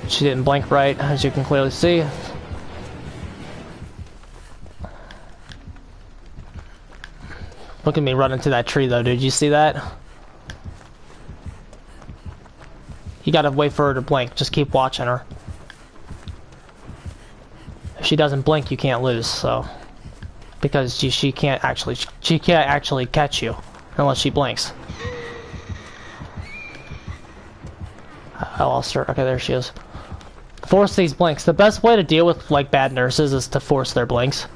She didn't blink right, as you can clearly see. Look at me run into that tree though, dude. You see that? You gotta wait for her to blink. Just keep watching her. If she doesn't blink, you can't lose. So, because she can't actually catch you unless she blinks. I lost her. Okay, there she is. Force these blinks. The best way to deal with like bad nurses is to force their blinks.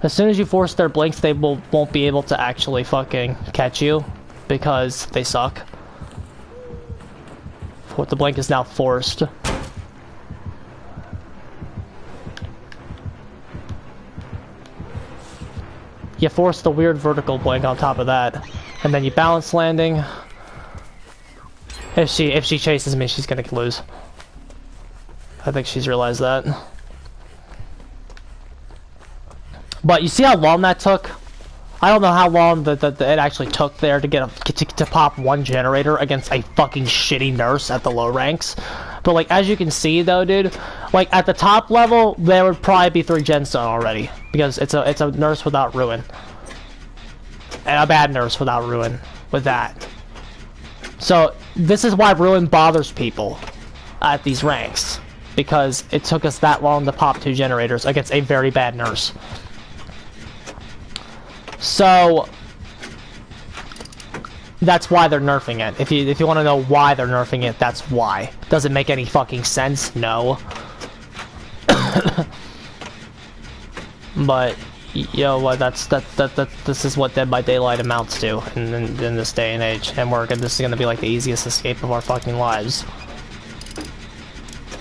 As soon as you force their blinks, they won't be able to actually fucking catch you because they suck. What the blink is now forced. You force the weird vertical blink on top of that, and then you balance landing. If she chases me, she's gonna lose. I think she's realized that. But you see how long that took? I don't know how long it actually took there to get to pop 1 generator against a fucking shitty nurse at the low ranks. But like as you can see though, dude, like at the top level there would probably be 3 gens done already because it's a nurse without ruin. And a bad nurse without ruin with that. So this is why ruin bothers people at these ranks, because it took us that long to pop 2 generators against a very bad nurse. So that's why they're nerfing it. If you want to know why they're nerfing it, that's why. Does it make any fucking sense? No. But yo, what this is what Dead by Daylight amounts to in this day and age, and this is gonna be like the easiest escape of our fucking lives.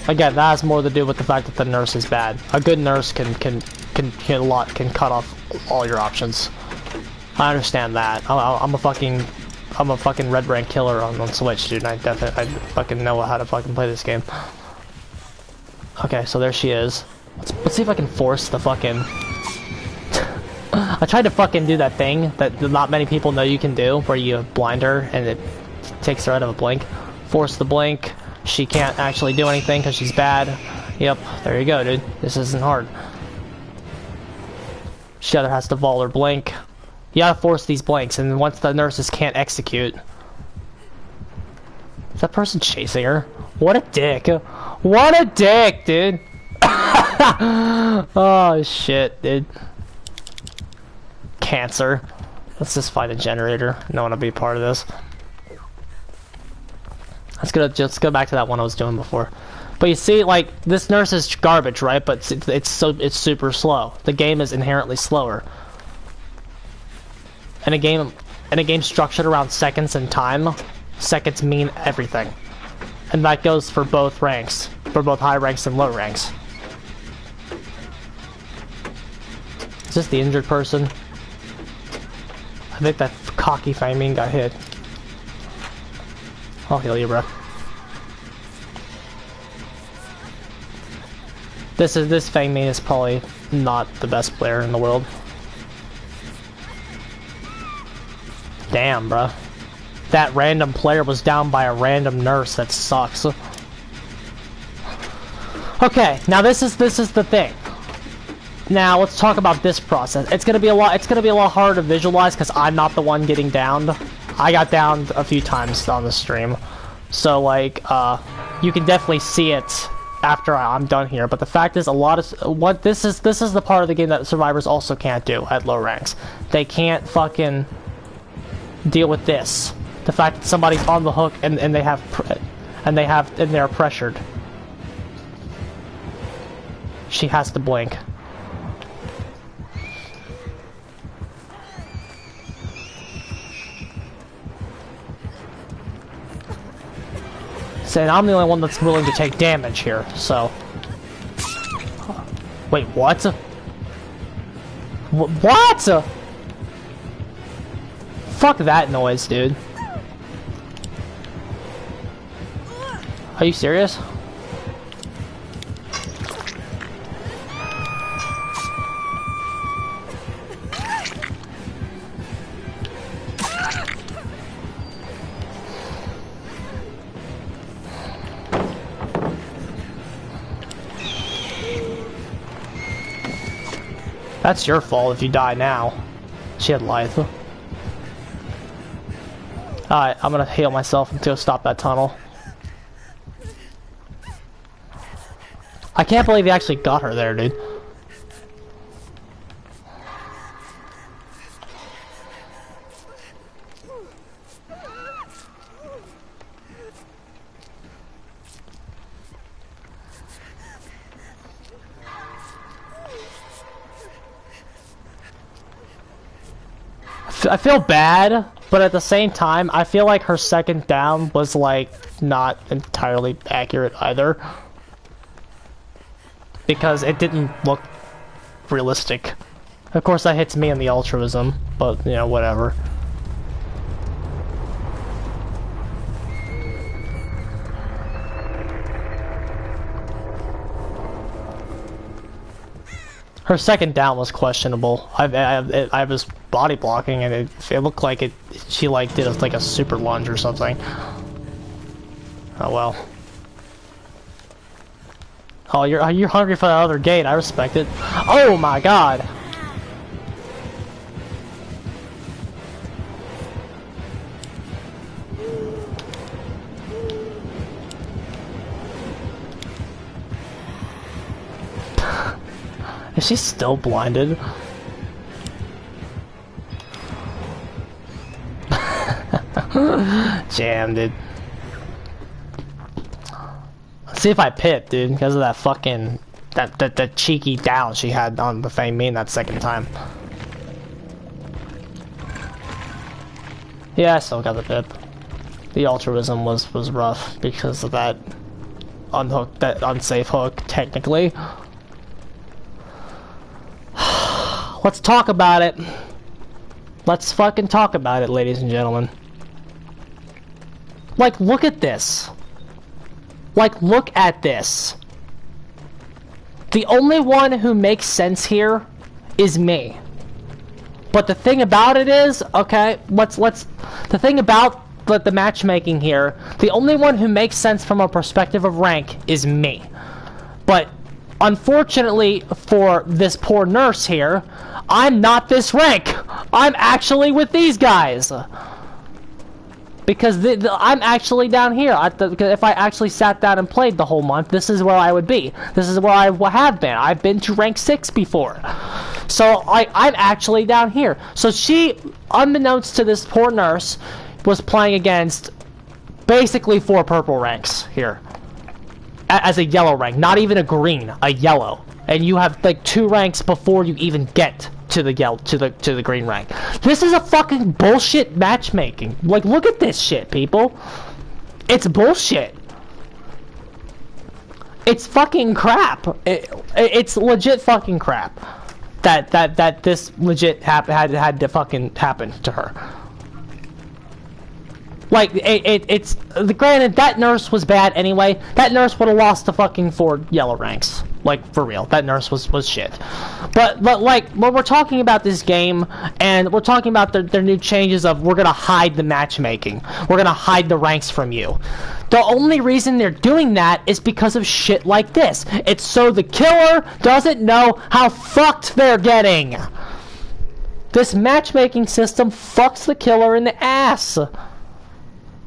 Again, that has more to do with the fact that the nurse is bad. A good nurse can cut off all your options. I understand that. I'm a fucking red rank killer on Switch, dude. I fucking know how to fucking play this game. Okay, so there she is. Let's see if I can force the fucking. I tried to fucking do that thing that not many people know you can do, where you blind her and it takes her out of a blink. Force the blink. She can't actually do anything because she's bad. Yep, there you go, dude. This isn't hard. She either has to vol or blink. You gotta force these blinks, and once the nurses can't execute. Is that person chasing her? What a dick. What a dick, dude. Oh shit, dude. Cancer. Let's just find a generator. I don't want to be part of this. Let's go back to that one I was doing before. But you see, like, this nurse is garbage, right? But it's super slow. The game is inherently slower. And a game structured around seconds and time, seconds mean everything. And that goes for both ranks, for both high ranks and low ranks. Is this the injured person? I think that cocky Fangmin got hit. I'll heal you, bro. This Fangmin is probably not the best player in the world. Damn, bro. That random player was down by a random nurse. That sucks. Okay, now this is the thing. Now let's talk about this process. It's gonna be a lot harder to visualize because I'm not the one getting downed. I got downed a few times on the stream, so like you can definitely see it after I'm done here. But the fact is, this is the part of the game that survivors also can't do at low ranks. They can't fucking deal with this. The fact that somebody's on the hook and they're pressured. She has to blink. And I'm the only one that's willing to take damage here, so... Wait, what? What? Fuck that noise, dude. Are you serious? That's your fault if you die now. She had life. Alright, I'm gonna heal myself until stop that tunnel. I can't believe he actually got her there, dude. I feel bad, but at the same time, I feel like her second down was, like, not entirely accurate either. Because it didn't look realistic. Of course, that hits me in the altruism, but, you know, whatever. Her second down was questionable. I was body blocking, and it looked like she like did a super lunge or something. Oh well. Oh, you're hungry for that other gate. I respect it. Oh my god. Is she still blinded? Jam, dude. Let's see if I pip, dude, because of that fucking that cheeky down she had on the Fangmin that second time. Yeah, I still got the pip. The altruism was rough because of that unsafe hook, technically. Let's talk about it. Let's fucking talk about it, ladies and gentlemen. Like, look at this. Like, look at this. The only one who makes sense here is me. But the thing about it is, okay, the thing about the matchmaking here, the only one who makes sense from a perspective of rank is me. But unfortunately for this poor nurse here, I'm not this rank. I'm actually with these guys. Because I'm actually down here. Because if I actually sat down and played the whole month, this is where I would be. This is where I have been. I've been to rank 6 before. So I'm actually down here. So she, unbeknownst to this poor nurse, was playing against basically 4 purple ranks here. As a yellow rank. Not even a green. A yellow. And you have like 2 ranks before you even get to the yellow, to the green rank. This is a fucking bullshit matchmaking. Like, look at this shit, people. It's bullshit. It's fucking crap. It's legit fucking crap. That this legit had to fucking happen to her. Like, it's granted, that nurse was bad anyway. That nurse would have lost the fucking 4 yellow ranks. Like, for real. That nurse was shit. But like, when we're talking about this game, and we're talking about their new changes of, we're gonna hide the matchmaking. We're gonna hide the ranks from you. The only reason they're doing that is because of shit like this. It's so the killer doesn't know how fucked they're getting. This matchmaking system fucks the killer in the ass.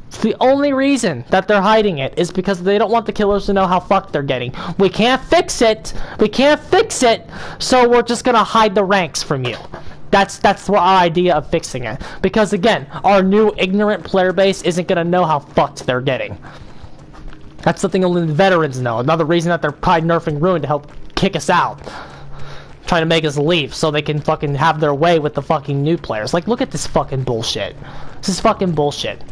It's the only reason that they're hiding it is because they don't want the killers to know how fucked they're getting. We can't fix it. We can't fix it. So we're just gonna hide the ranks from you. That's our idea of fixing it. Because again, our new ignorant player base isn't gonna know how fucked they're getting. That's something only the veterans know. Another reason that they're probably nerfing Ruin to help kick us out. Trying to make us leave so they can fucking have their way with the fucking new players. Like, look at this fucking bullshit. This is fucking bullshit.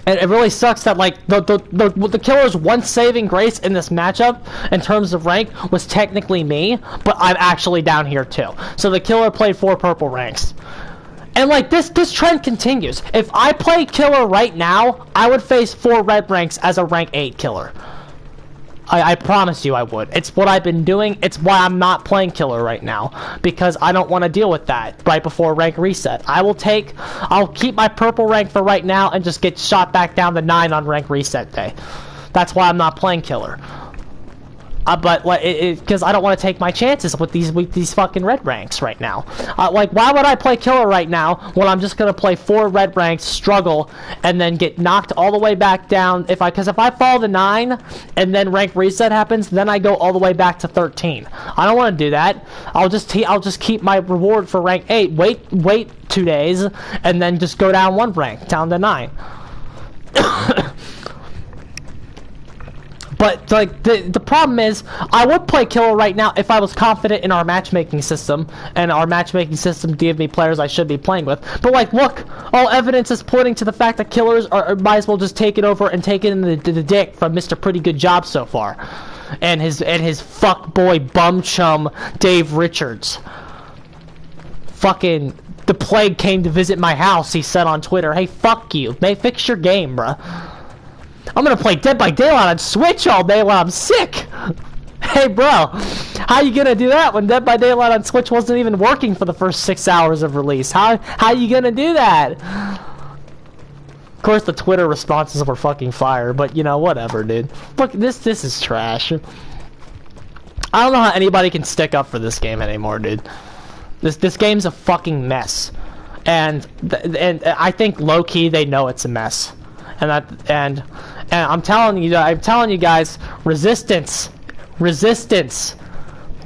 And it really sucks that, like, the killer's one saving grace in this matchup, in terms of rank, was technically me, but I'm actually down here too. So the killer played 4 purple ranks. And, like, this trend continues. If I play killer right now, I would face 4 red ranks as a rank 8 killer. I promise you I would. It's what I've been doing. It's why I'm not playing killer right now. Because I don't want to deal with that right before rank reset. I'll keep my purple rank for right now and just get shot back down to 9 on rank reset day. That's why I'm not playing killer. But because I don't want to take my chances with these fucking red ranks right now. Like, why would I play killer right now when I'm just gonna play 4 red ranks, struggle, and then get knocked all the way back down? Because if I fall to 9 and then rank reset happens, then I go all the way back to 13. I don't want to do that. I'll just keep my reward for rank 8. Wait 2 days, and then just go down 1 rank, down to 9. But, like, the problem is, I would play killer right now if I was confident in our matchmaking system, and our matchmaking system gave me players I should be playing with. But, like, look, all evidence is pointing to the fact that killers might as well just take it over and take it in the dick from Mr. Pretty Good Job so far. And his fuckboy bum chum, Dave Richards. Fucking, the plague came to visit my house, he said on Twitter. Hey, fuck you. Fix your game, bruh. I'm gonna play Dead by Daylight on Switch all day while I'm sick! Hey bro, how you gonna do that when Dead by Daylight on Switch wasn't even working for the first 6 hours of release? How you gonna do that? Of course the Twitter responses were fucking fire, but you know, whatever, dude. Look, this is trash. I don't know how anybody can stick up for this game anymore, dude. This game's a fucking mess. And I think low-key they know it's a mess. And I'm telling you guys, Resistance.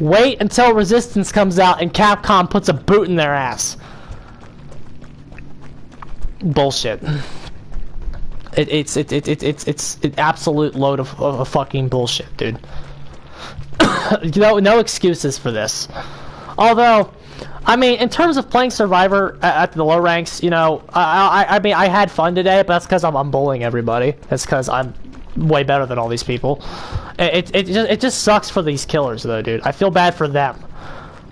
Wait until Resistance comes out and Capcom puts a boot in their ass. Bullshit. It's an absolute load of fucking bullshit, dude. No excuses for this. Although, I mean, in terms of playing Survivor at the low ranks, you know, I mean, I had fun today, but that's because I'm bullying everybody. That's because I'm way better than all these people. It just sucks for these killers, though, dude. I feel bad for them.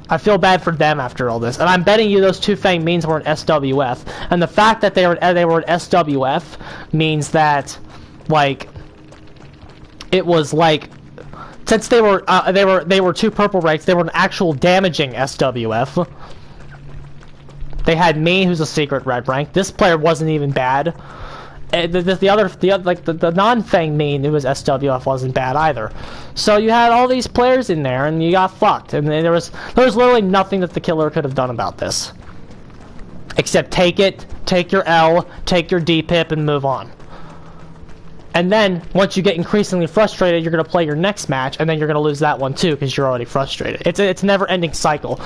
I feel bad for them after all this. And I'm betting you those 2 Fang means were an SWF. And the fact that they were an SWF means that, like, it was like, since they were 2 purple ranks, they were an actual damaging SWF. They had me, who's a secret red rank. This player wasn't even bad. The non-Fang mean, who was SWF, wasn't bad either. So you had all these players in there, and you got fucked. And there was literally nothing that the killer could have done about this. Except take it, take your L, take your D-pip, and move on. And then, once you get increasingly frustrated, you're going to play your next match, and then you're going to lose that one too, because you're already frustrated. It's a never-ending cycle.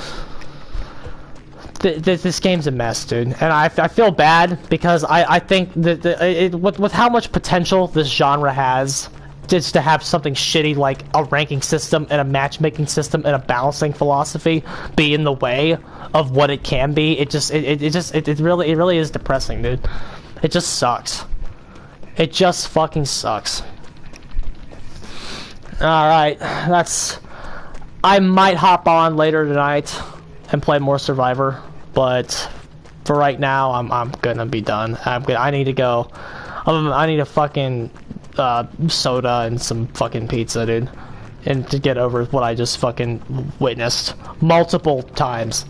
This game's a mess, dude. And I feel bad, because I think that with how much potential this genre has, just to have something shitty like a ranking system and a matchmaking system and a balancing philosophy be in the way of what it can be, it really is depressing, dude. It just sucks. It just fucking sucks. Alright, I might hop on later tonight and play more Survivor, but for right now, I'm gonna be done. I need to go. I need a fucking soda and some fucking pizza, dude, and to get over what I just fucking witnessed multiple times.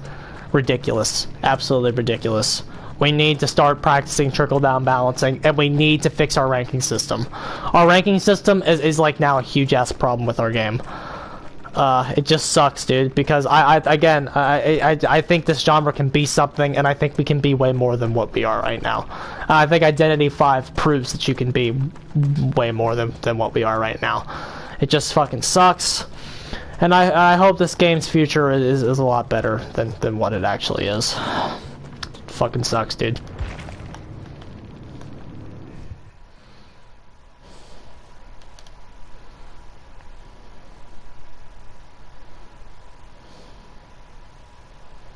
Ridiculous. Absolutely ridiculous. We need to start practicing trickle-down balancing, and we need to fix our ranking system. Our ranking system is like now a huge-ass problem with our game. It just sucks, dude, because I think this genre can be something, and I think we can be way more than what we are right now. I think Identity 5 proves that you can be way more than what we are right now. It just fucking sucks. And I hope this game's future is a lot better than what it actually is. Fucking sucks, dude.